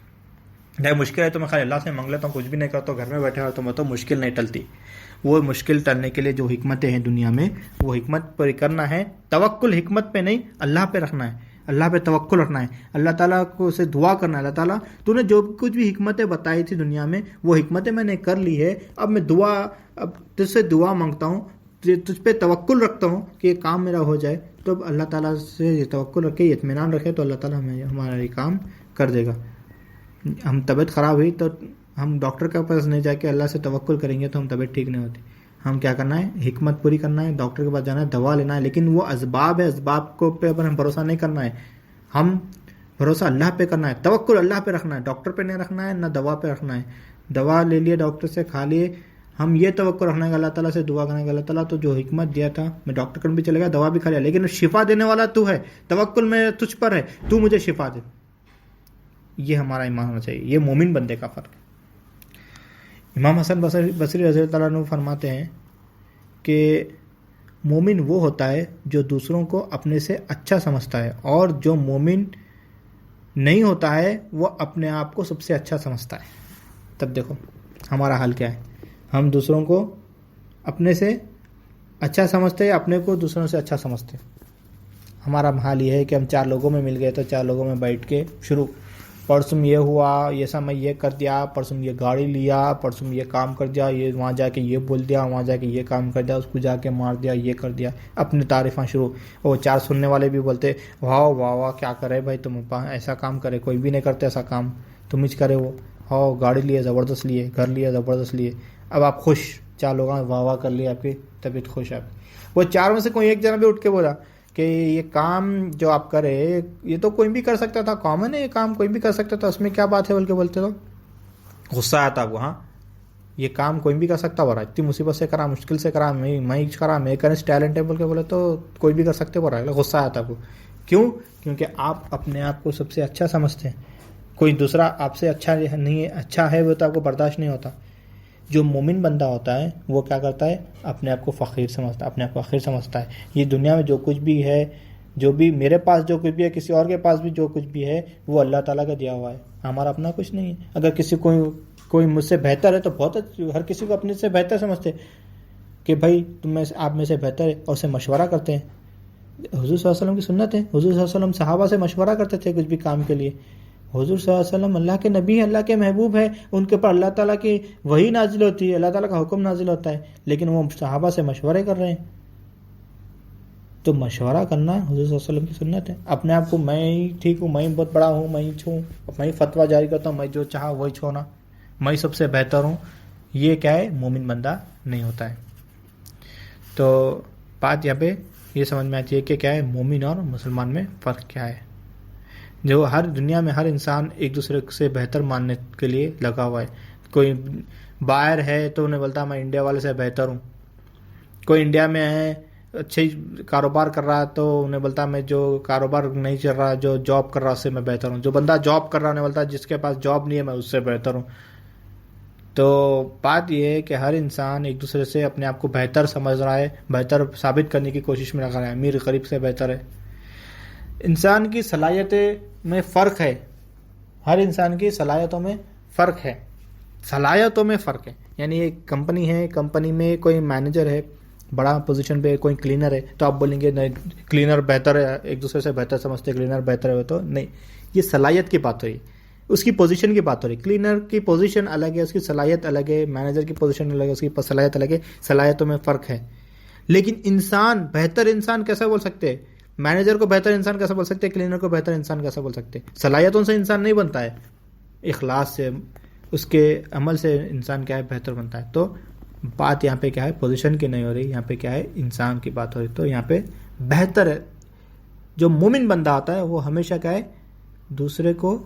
جب مشکل ہے تو میں خالی اللہ سے مانگ لیتا ہوں, کچھ بھی نہیں کرتا ہوں, گھر میں بیٹھے ہوں تو میں تو مشکل نہیں ٹلتی. وہ مشکل ٹلنے کے لیے جو حکمتیں ہیں دنیا میں, وہ حکمت پر کرنا ہے. توکل حکمت پہ نہیں, اللہ پہ رکھنا ہے, اللہ پہ توکل رکھنا ہے, اللہ تعالیٰ کو سے دعا کرنا ہے, اللہ تعالیٰ تو نے جو کچھ بھی حکمتیں بتائی تھی دنیا میں وہ حکمتیں میں نے کر لی ہے, اب میں اب تجھ سے دعا مانگتا ہوں, تجھ پہ توکل رکھتا ہوں کہ یہ کام میرا ہو جائے. تو اب اللہ تعالیٰ سے یہ توکل رکھے, یہ اطمینان رکھے تو اللہ تعالیٰ ہمارا یہ کام کر دے گا. ہم طبیعت خراب ہوئی تو ہم ڈاکٹر کے پاس نہیں جا کے اللہ سے توکل کریں گے تو ہم طبیعت ٹھیک نہیں ہوتی. ہم کیا کرنا ہے, حکمت پوری کرنا ہے, ڈاکٹر کے پاس جانا ہے, دوا لینا ہے, لیکن وہ اسباب ہے, اسباب کو پہ ہم بھروسہ نہیں کرنا ہے, ہم بھروسہ اللہ پہ کرنا ہے, توکل اللہ پہ رکھنا ہے, ڈاکٹر پہ نہیں رکھنا ہے, نہ دوا پہ رکھنا ہے. دوا لے لیے ڈاکٹر سے, کھا لیے, ہم یہ توکل رکھنا ہے کہ اللہ تعالیٰ سے دعا کرنا ہے کہ اللہ تعالیٰ تو جو حکمت دیا تھا, میں ڈاکٹر کن بھی چلے گیا, دوا بھی کھا لیا, لیکن شفا دینے والا تو ہے, توکل میں تجھ پر ہے, تو مجھے شفا دے. یہ ہمارا ایمان ہونا چاہیے. یہ مومن بندے کا فرق ہے. امام حسن بصری رضی اللہ عنہ فرماتے ہیں کہ مومن وہ ہوتا ہے جو دوسروں کو اپنے سے اچھا سمجھتا ہے, اور جو مومن نہیں ہوتا ہے وہ اپنے آپ کو سب سے اچھا سمجھتا ہے. تب دیکھو ہمارا حال کیا ہے, ہم دوسروں کو اپنے سے اچھا سمجھتے ہیں, اپنے کو دوسروں سے اچھا سمجھتے ہیں. ہمارا حال یہ ہے کہ ہم 4 لوگوں میں مل گئے تو 4 لوگوں میں بیٹھ کے شروع, پرسوں یہ ہوا, یہ سا میں یہ کر دیا, پرسوں یہ گاڑی لیا, پرسوں یہ کام کر دیا, یہ وہاں جا کے یہ بول دیا, وہاں جا کے یہ کام کر دیا, اس کو جا کے مار دیا, یہ کر دیا, اپنی تعریفاں شروع. اور 4 سننے والے بھی بولتے واہ واہ واہ کیا کرے بھائی, تم ایسا کام کرے, کوئی بھی نہیں کرتے ایسا کام, تم ہی کرے. وہ ہاؤ گاڑی لیے زبردست لیے, گھر لیے زبردست لیے, اب آپ خوش, 4 لوگ واہ واہ کر لیے, آپ کی طبیعت خوش ہے. وہ 4 میں سے کوئی ایک جنا بھی اٹھ کے بولا کہ یہ کام جو آپ کرے یہ تو کوئی بھی کر سکتا تھا, کامن ہے, یہ کام کوئی بھی کر سکتا تھا, اس میں کیا بات ہے بول کے بولتے تو غصہ آتا آپ کو. ہاں یہ کام کوئی بھی کر سکتا ہو رہا ہے, اتنی مصیبت سے کرا, مشکل سے کرا, میں کرا, میں کرنے سے ٹیلنٹ ہے بول کے بولے تو کوئی بھی کر سکتے ہو رہا ہے, غصہ آتا آپ کو. کیوں؟ کیونکہ آپ اپنے آپ کو سب سے اچھا سمجھتے ہیں, کوئی دوسرا آپ سے اچھا نہیں ہے, اچھا ہے وہ تو آپ کو برداشت نہیں ہوتا. جو مومن بندہ ہوتا ہے وہ کیا کرتا ہے, اپنے آپ کو فقیر سمجھتا ہے, اپنے آپ کو فقیر سمجھتا ہے. یہ دنیا میں جو کچھ بھی ہے, جو بھی میرے پاس جو کچھ بھی ہے, کسی اور کے پاس بھی جو کچھ بھی ہے, وہ اللہ تعالیٰ کا دیا ہوا ہے, ہمارا اپنا کچھ نہیں ہے. اگر کسی کوئی مجھ سے بہتر ہے تو بہت اچھا, ہر کسی کو اپنے سے بہتر سمجھتے کہ بھائی آپ میں سے بہتر ہے, اور اسے مشورہ کرتے ہیں. حضور صلی اللہ علیہ وسلم کی سنت ہے, حضور صلی اللہ علیہ وسلم صحابہ سے مشورہ کرتے تھے کچھ بھی کام کے لیے. حضور صلی اللہ علیہ وسلم اللہ کے نبی ہیں، اللہ کے محبوب ہیں، ان کے اوپر اللہ تعالیٰ کی وحی نازل ہوتی ہے، اللہ تعالیٰ کا حکم نازل ہوتا ہے، لیکن وہ صحابہ سے مشورے کر رہے ہیں۔ تو مشورہ کرنا حضور صلی اللہ علیہ وسلم کی سنت ہے۔ اپنے آپ کو میں ہی ٹھیک ہوں، میں ہی بہت بڑا ہوں، میں ہی چھوں، میں ہی فتویٰ جاری کرتا ہوں، میں جو چاہا وہی چھونا، میں ہی سب سے بہتر ہوں، یہ کیا ہے؟ مومن بندہ نہیں ہوتا ہے۔ تو بات یہاں پہ یہ سمجھ میں آتی ہے کہ کیا ہے مومن اور مسلمان میں فرق کیا ہے۔ جو ہر دنیا میں ہر انسان ایک دوسرے سے بہتر ماننے کے لیے لگا ہوا ہے۔ کوئی باہر ہے تو انہیں بولتا میں انڈیا والے سے بہتر ہوں، کوئی انڈیا میں ہے اچھے کاروبار کر رہا تو انہیں بولتا میں جو کاروبار نہیں چل رہا، جو جاب کر رہا اس سے میں بہتر ہوں، جو بندہ جاب کر رہا انہیں بولتا جس کے پاس جاب نہیں ہے میں اس سے بہتر ہوں۔ تو بات یہ ہے کہ ہر انسان ایک دوسرے سے اپنے آپ کو بہتر سمجھ رہا ہے، بہتر ثابت کرنے کی کوشش میں لگا رہا ہے، امیر غریب سے بہتر ہے۔ انسان کی صلاحیتیں میں فرق ہے، ہر انسان کی صلاحیتوں میں فرق ہے، صلاحیتوں میں فرق ہے۔ یعنی ایک کمپنی ہے، کمپنی میں کوئی مینیجر ہے بڑا پوزیشن پہ، کوئی کلینر ہے، تو آپ بولیں گے نہیں کلینر بہتر ہے، ایک دوسرے سے بہتر سمجھتے کلینر بہتر ہے، تو نہیں، یہ صلاحیت کی بات ہو رہی ہے، اس کی پوزیشن کی بات ہو رہی ہے۔ کلینر کی پوزیشن الگ ہے، اس کی صلاحیت الگ ہے، مینیجر کی پوزیشن الگ ہے، اس کی صلاحیت الگ ہے، صلاحیتوں میں فرق ہے۔ لیکن انسان بہتر انسان کیسا بول سکتے ہیں؟ مینیجر کو بہتر انسان کیسا بول سکتے ہیں؟ کلینر کو بہتر انسان کیسا بول سکتے ہیں؟ صلاحیتوں سے انسان نہیں بنتا ہے، اخلاص سے، اس کے عمل سے انسان کیا ہے بہتر بنتا ہے۔ تو بات یہاں پہ کیا ہے پوزیشن کی نہیں ہو رہی، یہاں پہ کیا ہے انسان کی بات ہو رہی۔ تو یہاں پہ بہتر ہے، جو مومن بندہ ہوتا ہے وہ ہمیشہ کیا ہے دوسرے کو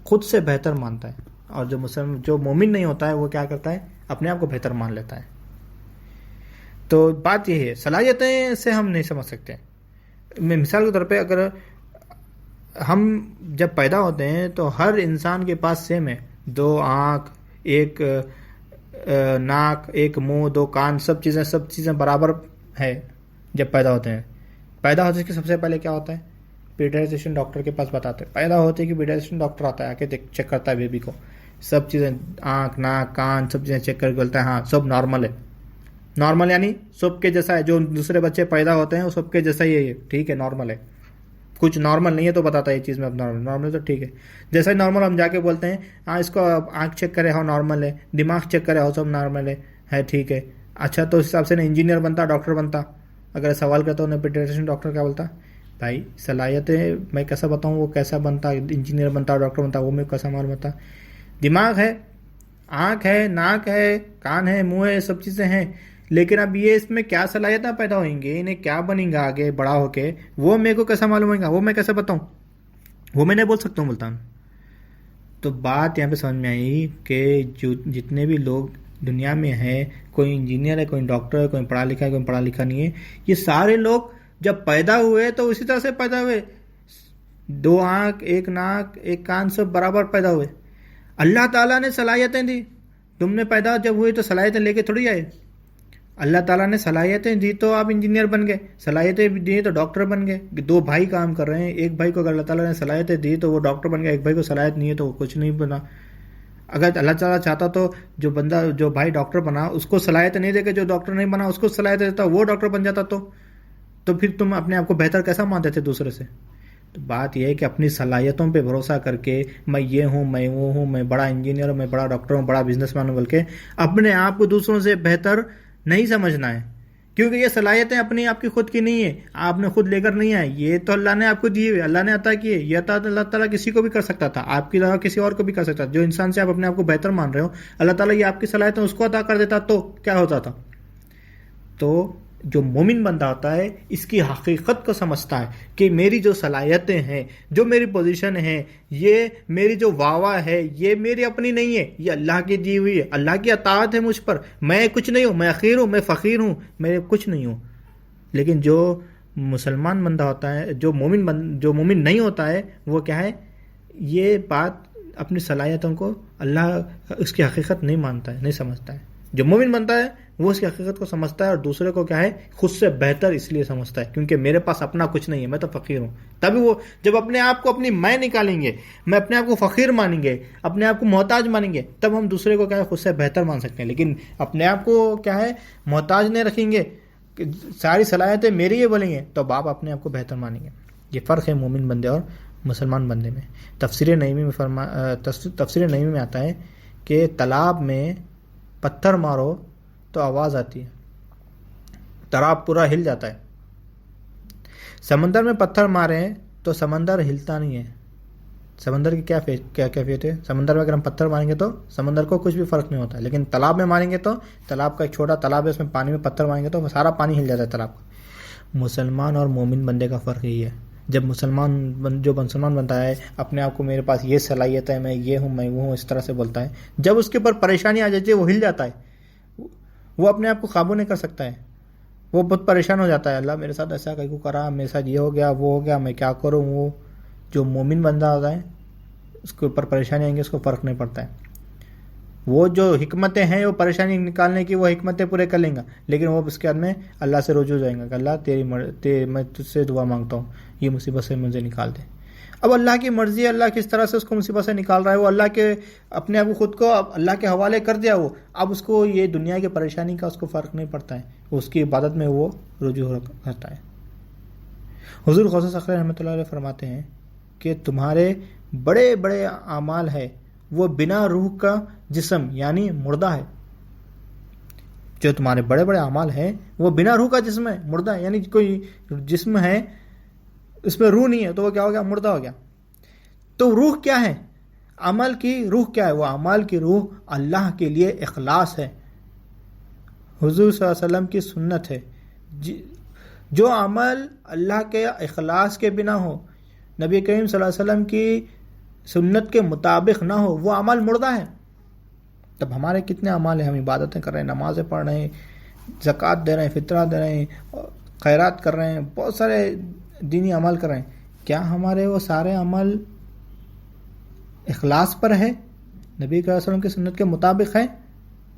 خود سے بہتر مانتا ہے، اور جو مومن نہیں ہوتا ہے وہ کیا کرتا ہے اپنے آپ کو بہتر مان لیتا ہے۔ تو بات یہ ہے صلاحیتیں سے ہم نہیں سمجھ سکتے۔ میں مثال کے طور پہ اگر ہم جب پیدا ہوتے ہیں تو ہر انسان کے پاس سیم ہے، 2 آنکھ، 1 ناک، 1 منہ، 2 کان، سب چیزیں برابر ہے جب پیدا ہوتے ہیں۔ پیدا ہوتے کہ سب سے پہلے کیا ہوتا ہے؟ پیڈیاٹریشین ڈاکٹر کے پاس بتاتے ہیں، پیدا ہوتے کہ پیڈیاٹریشین ڈاکٹر آتا ہے، آ کے چیک کرتا ہے بیبی کو، سب چیزیں آنکھ ناک کان سب چیزیں چیک کر کے بولتا ہے ہاں سب نارمل ہے۔ نارمل یعنی سب کے جیسا ہے، جو دوسرے بچے پیدا ہوتے ہیں وہ سب کے جیسا ہی ہے، ٹھیک ہے نارمل ہے، کچھ نارمل نہیں ہے تو بتاتا ہے یہ چیز میں اب نارمل تو ٹھیک ہے۔ جیسا ہی نارمل ہم جا کے بولتے ہیں ہاں اس کو آنکھ چیک کرے ہو نارمل ہے، دماغ چیک کرے ہو سب نارمل ہے ٹھیک ہے۔ اچھا تو اس حساب سے نا انجینئر بنتا ڈاکٹر بنتا، اگر سوال کرتا ہوں پیڈیاٹریشین ڈاکٹر کیا بولتا؟ بھائی صلاحیتیں میں کیسا بتاؤں وہ کیسا بنتا، انجینئر بنتا ڈاکٹر بنتا وہ میں کیسا معلوم ہوتا؟ دماغ ہے، آنکھ ہے، ناک ہے، کان ہے، منہ ہے، سب چیزیں ہیں، لیکن اب یہ اس میں کیا صلاحیتیں پیدا ہوئیں گے، انہیں کیا بنیں گا آگے بڑا ہو کے، وہ میرے کو کیسا معلوم ہوئے گا، وہ میں کیسے بتاؤں، وہ میں نہیں بول سکتا ہوں، بولتا ہوں۔ تو بات یہاں پہ سمجھ میں آئی کہ جو جتنے بھی لوگ دنیا میں ہیں، کوئی انجینئر ہے، کوئی ڈاکٹر ہے، کوئی پڑھا لکھا ہے، کوئی پڑھا لکھا نہیں ہے، یہ سارے لوگ جب پیدا ہوئے تو اسی طرح سے پیدا ہوئے، 2 آنکھ، 1 ناک، 1 کان، سب برابر پیدا ہوئے۔ اللہ تعالیٰ نے صلاحیتیں دی، تم نے پیدا جب ہوئے تو صلاحیتیں لے کے تھوڑی آئے، اللہ تعالیٰ نے صلاحیتیں دی تو آپ انجینئر بن گئے، صلاحیتیں دی تو ڈاکٹر بن گئے۔ 2 بھائی کام کر رہے ہیں، ایک بھائی کو اگر اللہ تعالیٰ نے صلاحیتیں دی تو وہ ڈاکٹر بن گیا، ایک بھائی کو صلاحیت نہیں ہے تو وہ کچھ نہیں بنا۔ اگر اللہ تعالیٰ چاہتا تو جو بھائی ڈاکٹر بنا اس کو صلاحیت نہیں دے کے جو ڈاکٹر نہیں بنا اس کو صلاحیت دیتا وہ ڈاکٹر بن جاتا، تو پھر تم اپنے آپ کو بہتر کیسا مانتے تھے دوسرے سے؟ تو بات یہ ہے کہ اپنی صلاحیتوں پہ بھروسہ کر کے میں یہ ہوں، میں وہ ہوں، میں بڑا انجینئر ہوں، میں بڑا ڈاکٹر ہوں، بڑا بزنس مین ہوں، بلکہ اپنے آپ کو دوسروں سے بہتر نہیں سمجھنا ہے، کیونکہ یہ صلاحیتیں اپنی آپ کی خود کی نہیں ہے، آپ نے خود لے کر نہیں آئے، یہ تو اللہ نے آپ کو دیے ہوئے، اللہ نے عطا کیے، یہ عطا اللہ تعالیٰ کسی کو بھی کر سکتا تھا، آپ کی طرح کسی اور کو بھی کر سکتا تھا۔ جو انسان سے آپ اپنے آپ کو بہتر مان رہے ہو اللہ تعالیٰ یہ آپ کی صلاحیتیں اس کو عطا کر دیتا تو کیا ہوتا تھا؟ تو جو مومن بندہ ہوتا ہے اس کی حقیقت کو سمجھتا ہے کہ میری جو صلاحیتیں ہیں، جو میری پوزیشن ہے، یہ میری جو واہ ہے یہ میری اپنی نہیں ہے، یہ اللہ کی دی ہوئی ہے، اللہ کی اطاعت ہے مجھ پر، میں کچھ نہیں ہوں، میں حقیر ہوں، میں فقیر ہوں، میں کچھ نہیں ہوں۔ لیکن جو مسلمان بندہ ہوتا ہے، جو مومن نہیں ہوتا ہے، وہ کیا ہے یہ بات اپنی صلاحیتوں کو اللہ اس کی حقیقت نہیں مانتا ہے، نہیں سمجھتا ہے۔ جو مومن بنتا ہے وہ اس کی حقیقت کو سمجھتا ہے اور دوسرے کو کیا ہے خود سے بہتر اس لیے سمجھتا ہے کیونکہ میرے پاس اپنا کچھ نہیں ہے، میں تو فقیر ہوں۔ تبھی وہ جب اپنے آپ کو اپنی میں نکالیں گے، میں اپنے آپ کو فقیر مانیں گے، اپنے آپ کو محتاج مانیں گے، تب ہم دوسرے کو کیا ہے خود سے بہتر مان سکتے ہیں۔ لیکن اپنے آپ کو کیا ہے محتاج نہیں رکھیں گے، ساری صلاحیتیں میری ہی بولیں گے، تو آپ اپنے آپ کو بہتر مانیں گے۔ یہ فرق ہے مومن بندے اور مسلمان بندے میں. تفسیر نعیمی میں آتا ہے کہ تالاب میں پتھر مارو تو آواز آتی ہے، تالاب پورا ہل جاتا ہے. سمندر میں پتھر ماریں تو سمندر ہلتا نہیں ہے. سمندر کی کیا کیفیت ہے؟ سمندر میں اگر ہم پتھر ماریں گے تو سمندر کو کچھ بھی فرق نہیں ہوتا، لیکن تالاب میں ماریں گے تو تالاب کا ایک چھوٹا تالاب ہے، اس میں پانی میں پتھر ماریں گے تو سارا پانی ہل جاتا ہے تالاب کا. مسلمان اور مومن بندے کا فرق یہی ہے. جب مسلمان بنتا ہے اپنے آپ کو میرے پاس یہ صلاحیت ہے، میں یہ ہوں، میں وہ ہوں، اس طرح سے بولتا ہے، جب اس کے اوپر پریشانی آ جاتی ہے وہ ہل جاتا ہے، وہ اپنے آپ کو قابو نہیں کر سکتا ہے، وہ بہت پریشان ہو جاتا ہے. اللہ میرے ساتھ ایسا کیوں کرا، میرے ساتھ یہ ہو گیا، وہ ہو گیا، میں کیا کروں. وہ جو مومن بندہ ہوتا ہے اس کے اوپر پریشانی آئیں گے، اس کو فرق نہیں پڑتا ہے. وہ جو حکمتیں ہیں وہ پریشانی نکالنے کی، وہ حکمتیں پورے کر لیں گا، لیکن وہ اس کے بعد میں اللہ سے رجوع ہو جائیں گا کہ اللہ میں تجھ سے دعا مانگتا ہوں، یہ مصیبت سے مجھے نکال دے. اب اللہ کی مرضی ہے، اللہ کس طرح سے اس کو مصیبت سے نکال رہا ہے، وہ اللہ کے اپنے آپ خود کو اللہ کے حوالے کر دیا. وہ اب اس کو یہ دنیا کی پریشانی کا اس کو فرق نہیں پڑتا ہے، اس کی عبادت میں وہ رجوع کرتا ہے. حضور غوث ثقلین رحمۃ اللہ علیہ فرماتے ہیں کہ تمہارے بڑے بڑے اعمال ہے وہ بنا روح کا جسم یعنی مردہ ہے. جو تمہارے بڑے بڑے اعمال ہیں وہ بنا روح کا جسم ہے، مردہ ہے، یعنی کوئی جسم ہے اس میں روح نہیں ہے تو وہ کیا ہو گیا؟ مردہ ہو گیا. تو روح کیا ہے؟ عمل کی روح کیا ہے؟ وہ اعمال کی روح اللہ کے لیے اخلاص ہے، حضور صلی اللہ علیہ وسلم کی سنت ہے. جو عمل اللہ کے اخلاص کے بنا ہو، نبی کریم صلی اللہ علیہ وسلم کی سنت کے مطابق نہ ہو، وہ عمل مردہ ہے. تب ہمارے کتنے اعمال ہیں، ہم عبادتیں کر رہے ہیں، نمازیں پڑھ رہے ہیں، زکوٰۃ دے رہے ہیں، فطرہ دے رہے ہیں، خیرات کر رہے ہیں، بہت سارے دینی عمل کر رہے ہیں. کیا ہمارے وہ سارے عمل اخلاص پر ہے، نبی صلی اللہ علیہ وسلم کی سنت کے مطابق ہے؟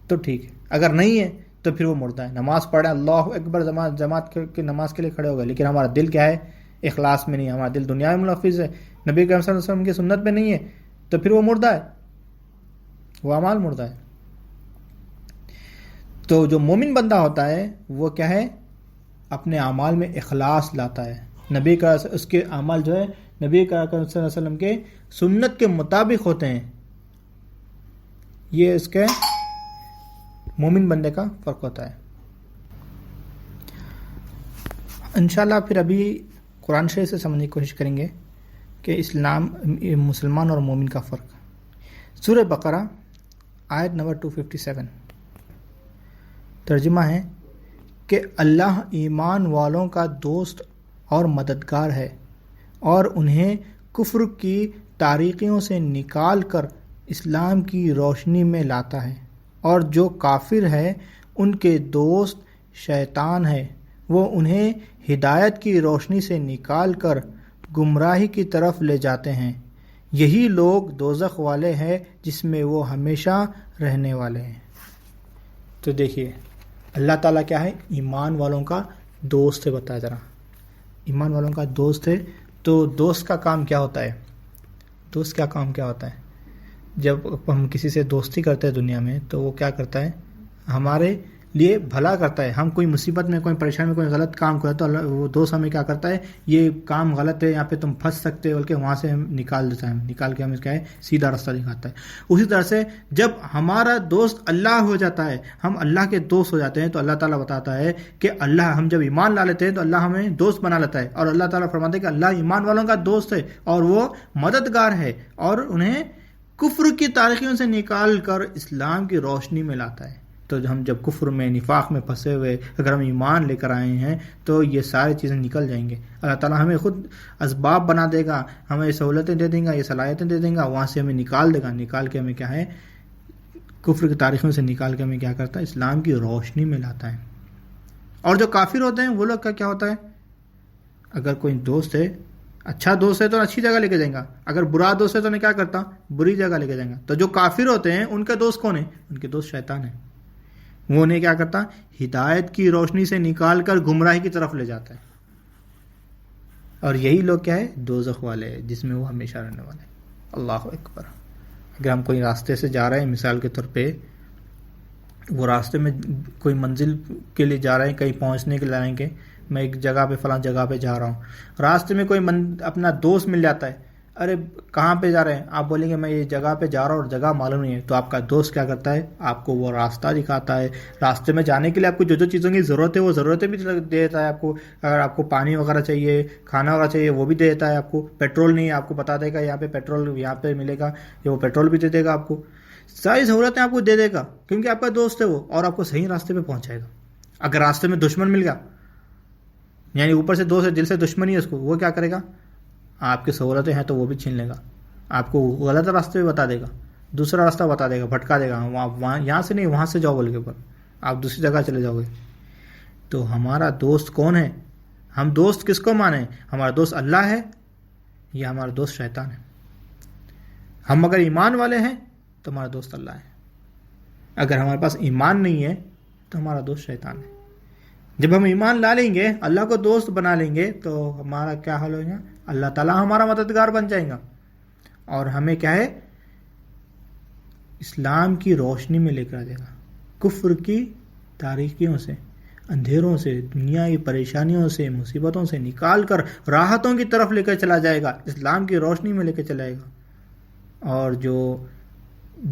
تو ٹھیک ہے. اگر نہیں ہے تو پھر وہ مردہ ہے. نماز پڑھ رہے ہیں، اللہ اکبر، جماعت کی نماز کے لیے کھڑے ہو گئے، لیکن ہمارا دل کیا ہے؟ اخلاص میں نہیں ہے، ہمارا دل دنیا میں ملفظ ہے، نبی کریم صلی اللہ علیہ وسلم کی سنت میں نہیں ہے، تو پھر وہ مردہ ہے، وہ اعمال مردہ ہے. تو جو مومن بندہ ہوتا ہے وہ کیا ہے؟ اپنے اعمال میں اخلاص لاتا ہے. نبی کا اس کے اعمال جو ہے نبی کریم صلی اللہ علیہ وسلم کے سنت کے مطابق ہوتے ہیں. یہ اس کے مومن بندے کا فرق ہوتا ہے. انشاءاللہ پھر ابھی قرآن شریف سے سمجھنے کی کوشش کریں گے کہ اسلام مسلمان اور مومن کا فرق. سورہ بقرہ آیت نمبر 257 ترجمہ ہے کہ اللہ ایمان والوں کا دوست اور مددگار ہے اور انہیں کفر کی تاریکیوں سے نکال کر اسلام کی روشنی میں لاتا ہے، اور جو کافر ہے ان کے دوست شیطان ہے، وہ انہیں ہدایت کی روشنی سے نکال کر گمراہی کی طرف لے جاتے ہیں. یہی لوگ دوزخ والے ہیں جس میں وہ ہمیشہ رہنے والے ہیں. تو دیکھیے اللہ تعالیٰ کیا ہے؟ ایمان والوں کا دوست ہے. بتایا ذرا، ایمان والوں کا دوست ہے. تو دوست کا کام کیا ہوتا ہے؟ دوست کا کام کیا ہوتا ہے؟ جب ہم کسی سے دوستی کرتے ہیں دنیا میں تو وہ کیا کرتا ہے؟ ہمارے لیے بھلا کرتا ہے. ہم کوئی مصیبت میں، کوئی پریشانی میں، کوئی غلط کام کرے تو وہ دوست ہمیں کیا کرتا ہے؟ یہ کام غلط ہے، یہاں پہ تم پھنس سکتے ہو، بلکہ وہاں سے ہم نکال دیتا ہے، نکال کے ہمیں کیا ہے؟ سیدھا راستہ دکھاتا ہے. اسی طرح سے جب ہمارا دوست اللہ ہو جاتا ہے، ہم اللہ کے دوست ہو جاتے ہیں، تو اللہ تعالیٰ بتاتا ہے کہ اللہ، ہم جب ایمان لا لیتے ہیں تو اللہ ہمیں دوست بنا لیتا ہے. اور اللہ تعالیٰ فرماتے ہیں کہ اللہ ایمان والوں کا دوست ہے اور وہ مددگار ہے، اور انہیں کفر کی تاریکیوں سے نکال کر اسلام کی روشنی میں لاتا ہے. تو ہم جب کفر میں، نفاق میں پھنسے ہوئے اگر ہم ایمان لے کر آئے ہیں تو یہ ساری چیزیں نکل جائیں گے. اللہ تعالیٰ ہمیں خود اسباب بنا دے گا، ہمیں سہولتیں دے دیں گا، یہ صلاحیتیں دے دیں گا، وہاں سے ہمیں نکال دے گا. نکال کے ہمیں کیا ہے؟ کفر کی تاریخوں سے نکال کے ہمیں کیا کرتا ہے؟ اسلام کی روشنی میں لاتا ہے. اور جو کافر ہوتے ہیں وہ لوگ کا کیا ہوتا ہے؟ اگر کوئی دوست ہے، اچھا دوست ہے تو اچھی جگہ لے کے جائیں گا، اگر برا دوست ہے تو انہیں کیا کرتا؟ بری جگہ لے کے جائیں گا. تو جو کافر ہوتے ہیں ان کے دوست کون ہیں؟ ان کے دوست شیطان ہیں. وہ انہیں کیا کرتا؟ ہدایت کی روشنی سے نکال کر گمراہی کی طرف لے جاتا ہے. اور یہی لوگ کیا ہے؟ دوزخ والے ہیں جس میں وہ ہمیشہ رہنے والے ہیں. اللہ اکبر. اگر ہم کوئی راستے سے جا رہے ہیں، مثال کے طور پہ وہ راستے میں کوئی منزل کے لیے جا رہے ہیں، کہیں پہنچنے کے لیے آئیں گے، میں ایک جگہ پہ، فلاں جگہ پہ جا رہا ہوں، راستے میں کوئی اپنا دوست مل جاتا ہے، ارے کہاں پہ جا رہے ہیں؟ آپ بولیں گے میں یہ جگہ پہ جا رہا ہوں اور جگہ معلوم نہیں ہے، تو آپ کا دوست کیا کرتا ہے؟ آپ کو وہ راستہ دکھاتا ہے، راستے میں جانے کے لیے آپ کو جو جو چیزوں کی ضرورت ہے وہ ضرورتیں بھی دے دیتا ہے آپ کو. اگر آپ کو پانی وغیرہ چاہیے، کھانا وغیرہ چاہیے، وہ بھی دے دیتا ہے آپ کو. پیٹرول نہیں ہے، آپ کو بتا دے گا یہاں پہ پیٹرول یہاں پہ ملے گا، یہ وہ پیٹرول بھی دے دے گا آپ کو. ساری سہولتیں آپ کو دے دے گا کیونکہ آپ کا دوست ہے وہ، اور آپ کو صحیح راستے پہ پہنچائے گا. اگر راستے میں دشمن مل گیا، یعنی اوپر سے دوست ہے دل سے دشمنی ہے اس کو، وہ کیا کرے گا؟ آپ کی سہولتیں ہیں تو وہ بھی چھین لے گا، آپ کو غلط راستے پہ بتا دے گا، دوسرا راستہ بتا دے گا، بھٹکا دے گا. وہاں یہاں سے نہیں وہاں سے جاؤ بول کے، پر آپ دوسری جگہ چلے جاؤ گے. تو ہمارا دوست کون ہے؟ ہم دوست کس کو مانیں؟ ہمارا دوست اللہ ہے یا ہمارا دوست شیطان ہے؟ ہم اگر ایمان والے ہیں تو ہمارا دوست اللہ ہے، اگر ہمارے پاس ایمان نہیں ہے تو ہمارا دوست شیطان ہے. جب ہم ایمان لا لیں گے، اللہ کو دوست بنا لیں گے، تو ہمارا کیا حال ہوگا؟ اللہ تعالیٰ ہمارا مددگار بن جائے گا، اور ہمیں کیا ہے؟ اسلام کی روشنی میں لے کر آ جائے گا، کفر کی تاریکیوں سے، اندھیروں سے، دنیا کی پریشانیوں سے، مصیبتوں سے نکال کر راحتوں کی طرف لے کر چلا جائے گا، اسلام کی روشنی میں لے کر چلائے گا. اور جو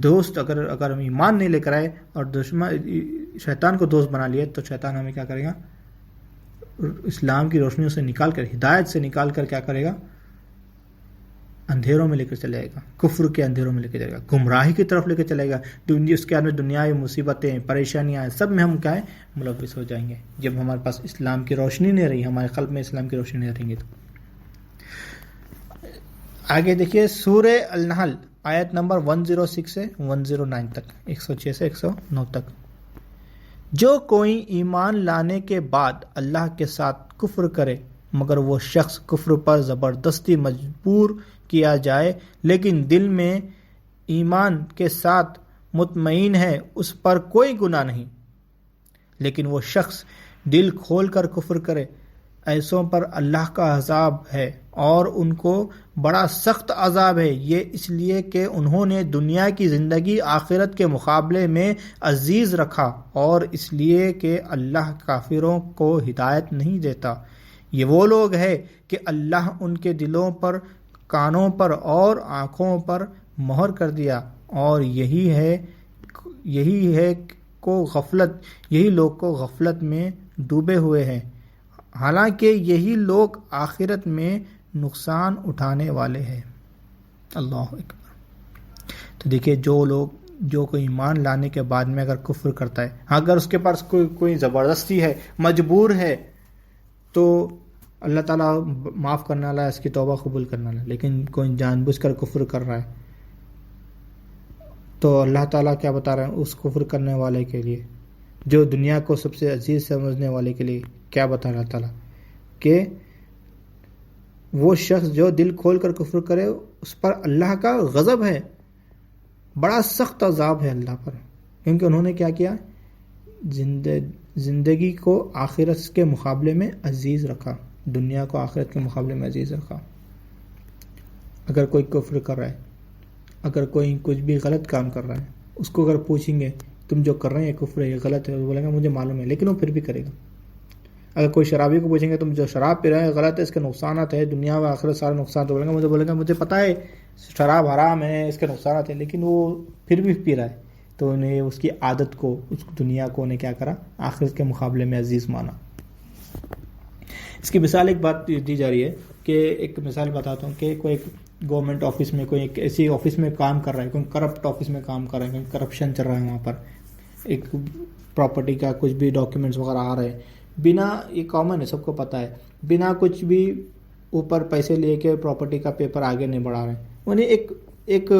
دوست اگر ہم ایمان نہیں لے کر آئے اور شیطان کو دوست بنا لیے، تو شیطان ہمیں کیا کرے گا؟ اسلام کی روشنیوں سے نکال کر، ہدایت سے نکال کر کیا کرے گا؟ اندھیروں میں لے کر چلے جائے گا، کفر کے اندھیروں میں لے کے جائے گا، گمراہی کی طرف لے کے چلے گا. اس کے اندر دنیاوی مصیبتیں، پریشانیاں، سب میں ہم کیا ہے؟ ملوث ہو جائیں گے. جب ہمارے پاس اسلام کی روشنی نہیں رہی، ہمارے قلب میں اسلام کی روشنی نہیں رہیں گی. تو آگے دیکھیے سورہ النحل آیت نمبر 106 سے 109 تک، 106 سے 109 تک. جو کوئی ایمان لانے کے بعد اللہ کے ساتھ کفر کرے، مگر وہ شخص کفر پر زبردستی مجبور کیا جائے لیکن دل میں ایمان کے ساتھ مطمئن ہے، اس پر کوئی گناہ نہیں. لیکن وہ شخص دل کھول کر کفر کرے، ایسوں پر اللہ کا عذاب ہے اور ان کو بڑا سخت عذاب ہے. یہ اس لیے کہ انہوں نے دنیا کی زندگی آخرت کے مقابلے میں عزیز رکھا، اور اس لیے کہ اللہ کافروں کو ہدایت نہیں دیتا. یہ وہ لوگ ہیں کہ اللہ ان کے دلوں پر، کانوں پر اور آنکھوں پر مہر کر دیا، اور یہی ہے یہی لوگ کو غفلت میں ڈوبے ہوئے ہیں، حالانکہ یہی لوگ آخرت میں نقصان اٹھانے والے ہیں. اللہ اکبر. تو دیکھیے جو کوئی ایمان لانے کے بعد میں اگر کفر کرتا ہے، اگر اس کے پاس کوئی زبردستی ہے، مجبور ہے، تو اللہ تعالیٰ معاف کرنے والا ہے، اس کی توبہ قبول کرنے والا ہے. لیکن کوئی جان بوجھ کر کفر کر رہا ہے، تو اللہ تعالیٰ کیا بتا رہے ہیں اس کفر کرنے والے کے لیے، جو دنیا کو سب سے عزیز سمجھنے والے کے لیے کیا بتا رہا اللہ تعالیٰ؟ کہ وہ شخص جو دل کھول کر کفر کرے، اس پر اللہ کا غضب ہے، بڑا سخت عذاب ہے اللہ پر، کیونکہ انہوں نے کیا کیا؟ زندگی کو آخرت کے مقابلے میں عزیز رکھا، دنیا کو آخرت کے مقابلے میں عزیز رکھا. اگر کوئی کفر کر رہا ہے، اگر کوئی کچھ بھی غلط کام کر رہا ہے، اس کو اگر پوچھیں گے تم جو کر رہے ہیں کفر ہے، یہ غلط ہے، وہ بولے گا مجھے معلوم ہے، لیکن وہ پھر بھی کرے گا. اگر کوئی شرابی کو پوچھیں گے تم جو شراب پی رہے ہیں غلط ہے، اس کے نقصانات ہیں، دنیا و آخرت سارے نقصانات، تو بولے گا مجھے پتہ ہے شراب حرام ہے، اس کے نقصانات ہیں، لیکن وہ پھر بھی پی رہا ہے. تو انہیں اس کی عادت کو، اس دنیا کو انہیں کیا کرا؟ آخرت کے مقابلے میں عزیز مانا. اس کی مثال ایک بات دی جا رہی ہے کہ ایک مثال بتاتا ہوں کہ کوئی گورنمنٹ آفس میں، کوئی ایک ایسی آفس میں کام کر رہا ہے، کوئی کرپٹ آفس میں کام کر رہا ہے، کوئی کرپشن چل رہا ہے، وہاں پر ایک پراپرٹی کا کچھ بھی ڈاکیومنٹس وغیرہ آ رہے ہیں بنا، یہ کامن ہے سب کو پتہ ہے، بنا کچھ بھی اوپر پیسے لے کے پراپرٹی کا پیپر آگے نہیں بڑھا رہے ہیں. انہیں ایک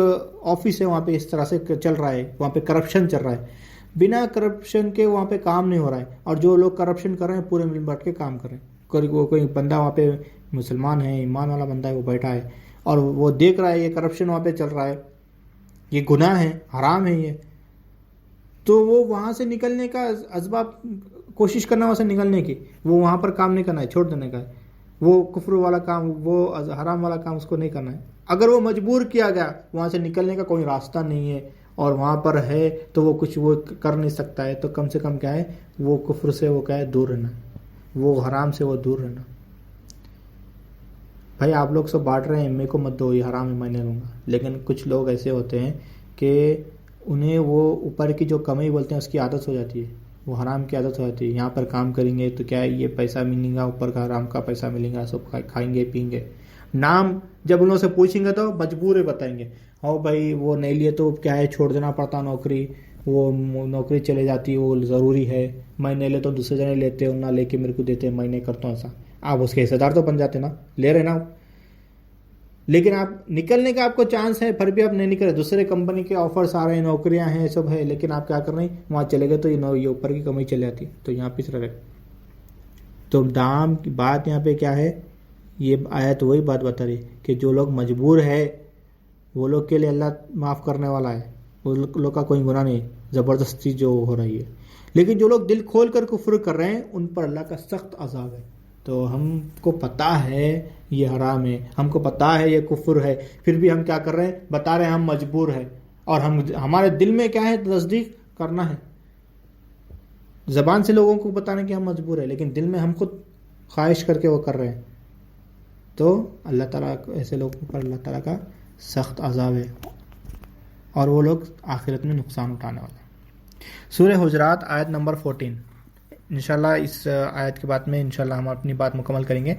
آفس ہے وہاں پہ اس طرح سے چل رہا ہے، وہاں پہ کرپشن چل رہا ہے، بنا کرپشن کے وہاں پہ کام نہیں ہو رہا ہے، اور جو لوگ کرپشن کر رہے ہیں پورے مل بیٹھ کے کام کر رہے ہیں. کوئی بندہ وہاں پہ مسلمان ہے، ایمان والا بندہ ہے، وہ بیٹھا ہے اور وہ دیکھ رہا ہے یہ کرپشن وہاں پہ چل رہا ہے، یہ گناہ ہے، حرام ہے یہ. تو وہ وہاں سے نکلنے کا اسباب کوشش کرنا، وہاں سے نکلنے کی، وہ وہاں پر کام نہیں کرنا ہے، چھوڑ دینے کا ہے. وہ کفر والا کام، وہ حرام والا کام اس کو نہیں کرنا ہے. اگر وہ مجبور کیا گیا، وہاں سے نکلنے کا کوئی راستہ نہیں ہے اور وہاں پر ہے تو وہ کچھ وہ کر نہیں سکتا ہے، تو کم سے کم کیا ہے؟ وہ کفر سے وہ کیا ہے؟ دور رہنا، وہ حرام سے وہ دور رہنا. بھائی آپ لوگ سب بانٹ رہے ہیں، میرے کو مت دو، یہ حرام ہے میں نہیں لوں گا. لیکن کچھ لوگ ایسے ہوتے ہیں کہ انہیں وہ اوپر کی جو کمائی بولتے ہیں اس کی عادت ہو جاتی ہے، وہ حرام کی عادت ہو جاتی ہے. یہاں پر کام کریں گے تو کیا ہے، یہ پیسہ ملے گا، اوپر کا حرام کا پیسہ ملے گا، سب کھائیں گے پئیں گے. نام جب ان لوگوں سے پوچھیں گے تو مجبور ہے بتائیں گے، ہاں بھائی وہ نہیں لیے تو کیا ہے، چھوڑ دینا پڑتا نوکری، وہ نوکری چلے جاتی وہ ضروری ہے، میں نہیں لیتا ہوں دوسرے جنے لیتے ہوں، نہ لے کے میرے کو دیتے، میں نہیں کرتا ہوں ایسا. آپ اس کے حصے دار تو بن جاتے نا، لے رہے نا. لیکن آپ نکلنے کا آپ کو چانس ہے، پھر بھی آپ نہیں نکلے، دوسرے کمپنی کے آفرس آ رہے ہیں، نوکریاں ہیں، سب ہے، لیکن آپ کیا کر رہے ہیں، وہاں چلے گئے تو یہ اوپر کی کمائی چلی جاتی، تو یہاں پس رہے. تو دام کی بات یہاں پہ کیا ہے، یہ آیت وہی بات بتا رہی کہ جو لوگ مجبور ہے وہ لوگ کے لیے اللہ معاف کرنے والا ہے، وہ لوگ کا کوئی گناہ نہیں، زبردستی جو ہو رہی ہے. لیکن جو لوگ دل کھول کر کفر کر رہے ہیں ان پر اللہ کا سخت عذاب ہے. تو ہم کو پتا ہے یہ حرام ہے، ہم کو پتا ہے یہ کفر ہے، پھر بھی ہم کیا کر رہے ہیں، بتا رہے ہیں ہم مجبور ہیں. اور ہمارے دل میں کیا ہے، تصدیق کرنا ہے. زبان سے لوگوں کو بتانے کہ ہم مجبور ہیں، لیکن دل میں ہم خود خواہش کر کے وہ کر رہے ہیں. تو اللہ تعالیٰ ایسے لوگوں پر اللہ تعالیٰ کا سخت عذاب ہے، اور وہ لوگ آخرت میں نقصان اٹھانے والے ہیں. سورہ حجرات آیت نمبر 14. انشاءاللہ اس آیت کے بعد میں انشاءاللہ ہم اپنی بات مکمل کریں گے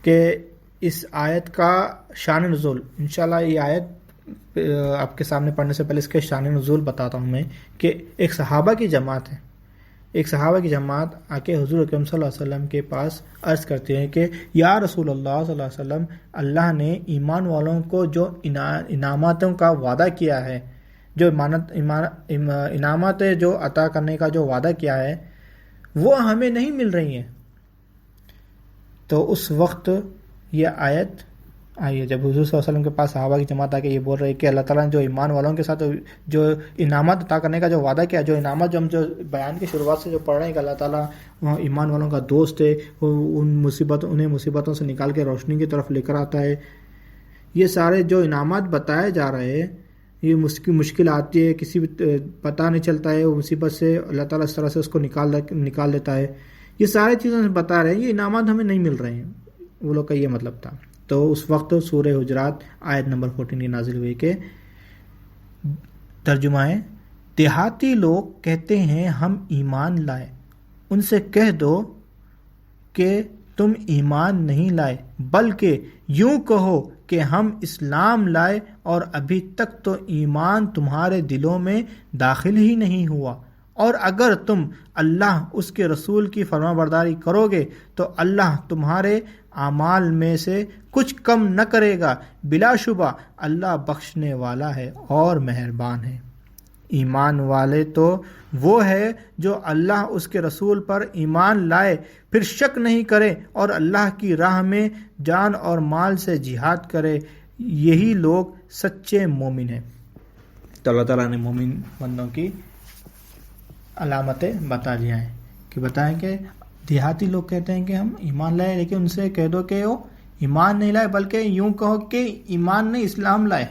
کہ اس آیت کا شان نزول. انشاءاللہ یہ آیت آپ کے سامنے پڑھنے سے پہلے اس کے شان نزول بتاتا ہوں میں، کہ ایک صحابہ کی جماعت ہے، ایک صحابہ کی جماعت آ کے حضور اکرم صلی اللہ علیہ وسلم کے پاس عرض کرتے ہیں کہ یا رسول اللہ صلی اللہ علیہ وسلم، اللہ نے ایمان والوں کو جو انعاماتوں کا وعدہ کیا ہے، جو انعامات جو عطا کرنے کا جو وعدہ کیا ہے وہ ہمیں نہیں مل رہی ہیں. تو اس وقت یہ آیت آئی ہے جب حضور صلی اللہ علیہ وسلم کے پاس صحابہ کی جماعت آ کے یہ بول رہے کہ اللہ تعالیٰ نے جو ایمان والوں کے ساتھ جو انعامات عطا کرنے کا جو وعدہ کیا، جو انعامات جو ہم جو بیان کی شروعات سے جو پڑھ رہے ہیں کہ اللہ تعالیٰ وہاں ایمان والوں کا دوست ہے، انہیں مصیبتوں سے نکال کے روشنی کی طرف لے کر آتا ہے. یہ سارے جو انعامات بتائے جا رہے ہیں، یہ مشکل آتی ہے، کسی بھی پتہ نہیں چلتا ہے، وہ مصیبت سے اللہ تعالیٰ اس طرح سے اس کو نکال دیتا ہے. یہ سارے چیزیں بتا رہے ہیں، یہ انعامات ہمیں نہیں مل رہے ہیں، وہ لوگ کا یہ مطلب تھا. تو اس وقت سورہ حجرات آیت نمبر 14 کی نازل ہوئی کہ ترجمہ ہے، دیہاتی لوگ کہتے ہیں ہم ایمان لائے، ان سے کہہ دو کہ تم ایمان نہیں لائے، بلکہ یوں کہو کہ ہم اسلام لائے اور ابھی تک تو ایمان تمہارے دلوں میں داخل ہی نہیں ہوا، اور اگر تم اللہ اس کے رسول کی فرما برداری کرو گے تو اللہ تمہارے اعمال میں سے کچھ کم نہ کرے گا، بلا شبہ اللہ بخشنے والا ہے اور مہربان ہے. ایمان والے تو وہ ہے جو اللہ اس کے رسول پر ایمان لائے، پھر شک نہیں کرے اور اللہ کی راہ میں جان اور مال سے جہاد کرے، یہی لوگ سچے مومن ہیں. تو اللہ تعالیٰ نے مومن بندوں کی علامتیں بتا دیا ہیں کہ بتائیں کہ دیہاتی لوگ کہتے ہیں کہ ہم ایمان لائے، لیکن ان سے کہہ دو کہ وہ ایمان نہیں لائے، بلکہ یوں کہو کہ ایمان نہیں اسلام لائے.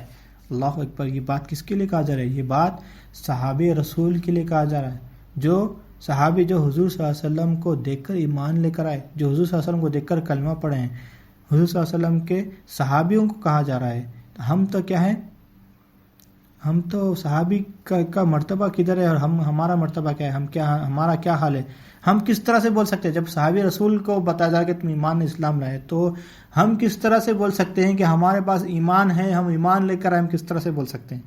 اللہ اکبر. یہ بات کس کے لیے کہا جا رہا ہے؟ یہ بات صحابی رسول کے لیے کہا جا رہا ہے، جو صحابی جو حضور صلی اللہ علیہ وسلم کو دیکھ کر ایمان لے کر آئے، جو حضور صلی اللہ علیہ وسلم کو دیکھ کر کلمہ پڑھے ہیں، حضور صلی اللہ علیہ وسلم کے صحابیوں کو کہا جا رہا ہے. ہم تو کیا ہے، ہم تو صحابی کا مرتبہ کدھر ہے، اور ہمارا مرتبہ کیا ہے، ہمارا کیا حال ہے؟ ہم کس طرح سے بول سکتے ہیں جب صحابی رسول کو بتایا جائے کہ تم ایمان اسلام لائے، تو ہم کس طرح سے بول سکتے ہیں کہ ہمارے پاس ایمان ہے، ہم ایمان لے کر آئے، ہم کس طرح سے بول سکتے ہیں؟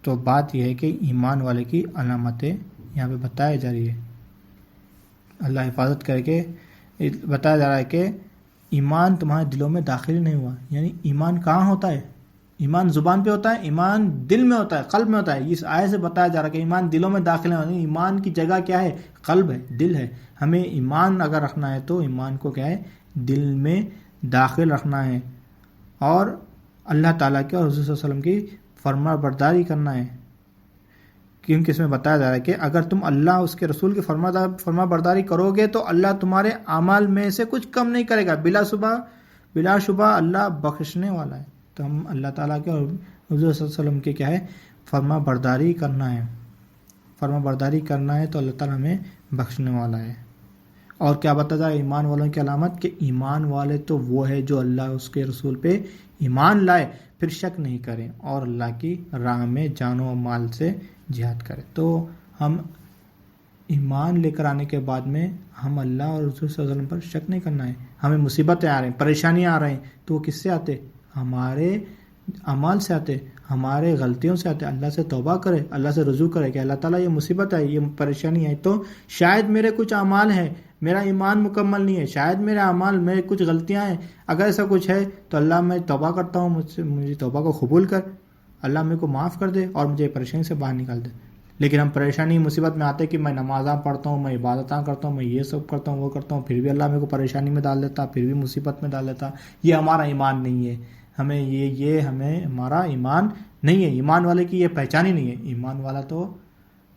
تو بات یہ ہے کہ ایمان والے کی علامتیں یہاں پہ بتائی جا رہی ہے. اللہ حفاظت کر کے بتایا جا رہا ہے کہ ایمان تمہارے دلوں میں داخل نہیں ہوا. یعنی ایمان کہاں ہوتا ہے؟ ایمان زبان پہ ہوتا ہے، ایمان دل میں ہوتا ہے، قلب میں ہوتا ہے. اس آیت سے بتایا جا رہا ہے کہ ایمان دلوں میں داخل ہے. ایمان کی جگہ کیا ہے؟ قلب ہے، دل ہے. ہمیں ایمان اگر رکھنا ہے تو ایمان کو کیا ہے؟ دل میں داخل رکھنا ہے، اور اللہ تعالیٰ کے اور حضور صلی اللہ علیہ وسلم کی فرما برداری کرنا ہے. کیونکہ اس میں بتایا جا رہا ہے کہ اگر تم اللہ اس کے رسول کی فرما برداری کرو گے تو اللہ تمہارے اعمال میں سے کچھ کم نہیں کرے گا، بلا شبہ اللہ بخشنے والا ہے. تو ہم اللہ تعالیٰ کے اور حضور صلی اللہ علیہ وسلم کے کیا ہے؟ فرما برداری کرنا ہے. فرما برداری کرنا ہے تو اللہ تعالیٰ ہمیں بخشنے والا ہے. اور کیا بتایا ایمان والوں کی علامت کہ ایمان والے تو وہ ہے جو اللہ اس کے رسول پہ ایمان لائے پھر شک نہیں کریں اور اللہ کی راہ میں جان و مال سے جہاد کرے. تو ہم ایمان لے کر آنے کے بعد میں ہم اللہ اور رسول صلی اللہ علیہ وسلم پر شک نہیں کرنا ہے. ہمیں مصیبتیں آ رہی ہیں، پریشانیاں آ رہی ہیں، تو وہ کس سے آتے؟ ہمارے اعمال سے آتے، ہمارے غلطیوں سے آتے. اللہ سے توبہ کرے، اللہ سے رجوع کرے کہ اللہ تعالیٰ یہ مصیبت ہے، یہ پریشانی ہے تو شاید میرے کچھ اعمال ہیں، میرا ایمان مکمل نہیں ہے، شاید میرے اعمال میں کچھ غلطیاں ہیں. اگر ایسا کچھ ہے تو اللہ میں توبہ کرتا ہوں، مجھے توبہ کو قبول کر، اللہ میرے کو معاف کر دے اور مجھے پریشانی سے باہر نکال دے. لیکن ہم پریشانی مصیبت میں آتے کہ میں نمازاں پڑھتا ہوں، میں عبادتاں کرتا ہوں، میں یہ سب کرتا ہوں، وہ کرتا ہوں، پھر بھی اللہ میرے کو پریشانی میں ڈال دیتا، پھر بھی مصیبت میں ڈال دیتا. یہ ہمارا ایمان نہیں ہے. ہمیں یہ ہمارا ایمان نہیں ہے. ایمان والے کی یہ پہچان ہی نہیں ہے. ایمان والا تو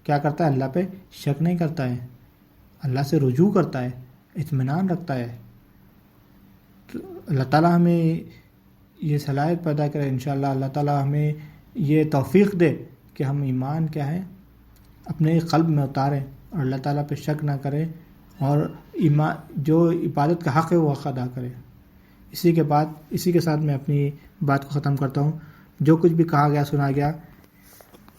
کیا کرتا ہے؟ اللہ پہ شک نہیں کرتا ہے، اللہ سے رجوع کرتا ہے، اطمینان رکھتا ہے. تو اللہ تعالیٰ ہمیں یہ صلاحیت پیدا کرے انشاءاللہ. اللہ تعالیٰ ہمیں یہ توفیق دے کہ ہم ایمان کیا ہے اپنے قلب میں اتاریں اور اللہ تعالیٰ پہ شک نہ کرے اور ایمان جو عبادت کا حق ہے وہ حق ادا کرے. اسی کے ساتھ میں اپنی بات کو ختم کرتا ہوں. جو کچھ بھی کہا گیا سنا گیا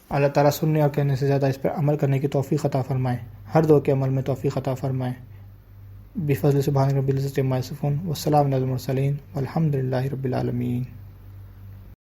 اللہ تعالیٰ سننے اور کہنے سے زیادہ اس پر عمل کرنے کی توفیق عطا فرمائے. ہر دور کے عمل میں توفیق عطا فرمائے. بفضل سبحان ربی العزت عما یصفون والسلام علی المرسلین والحمد للہ رب العالمین.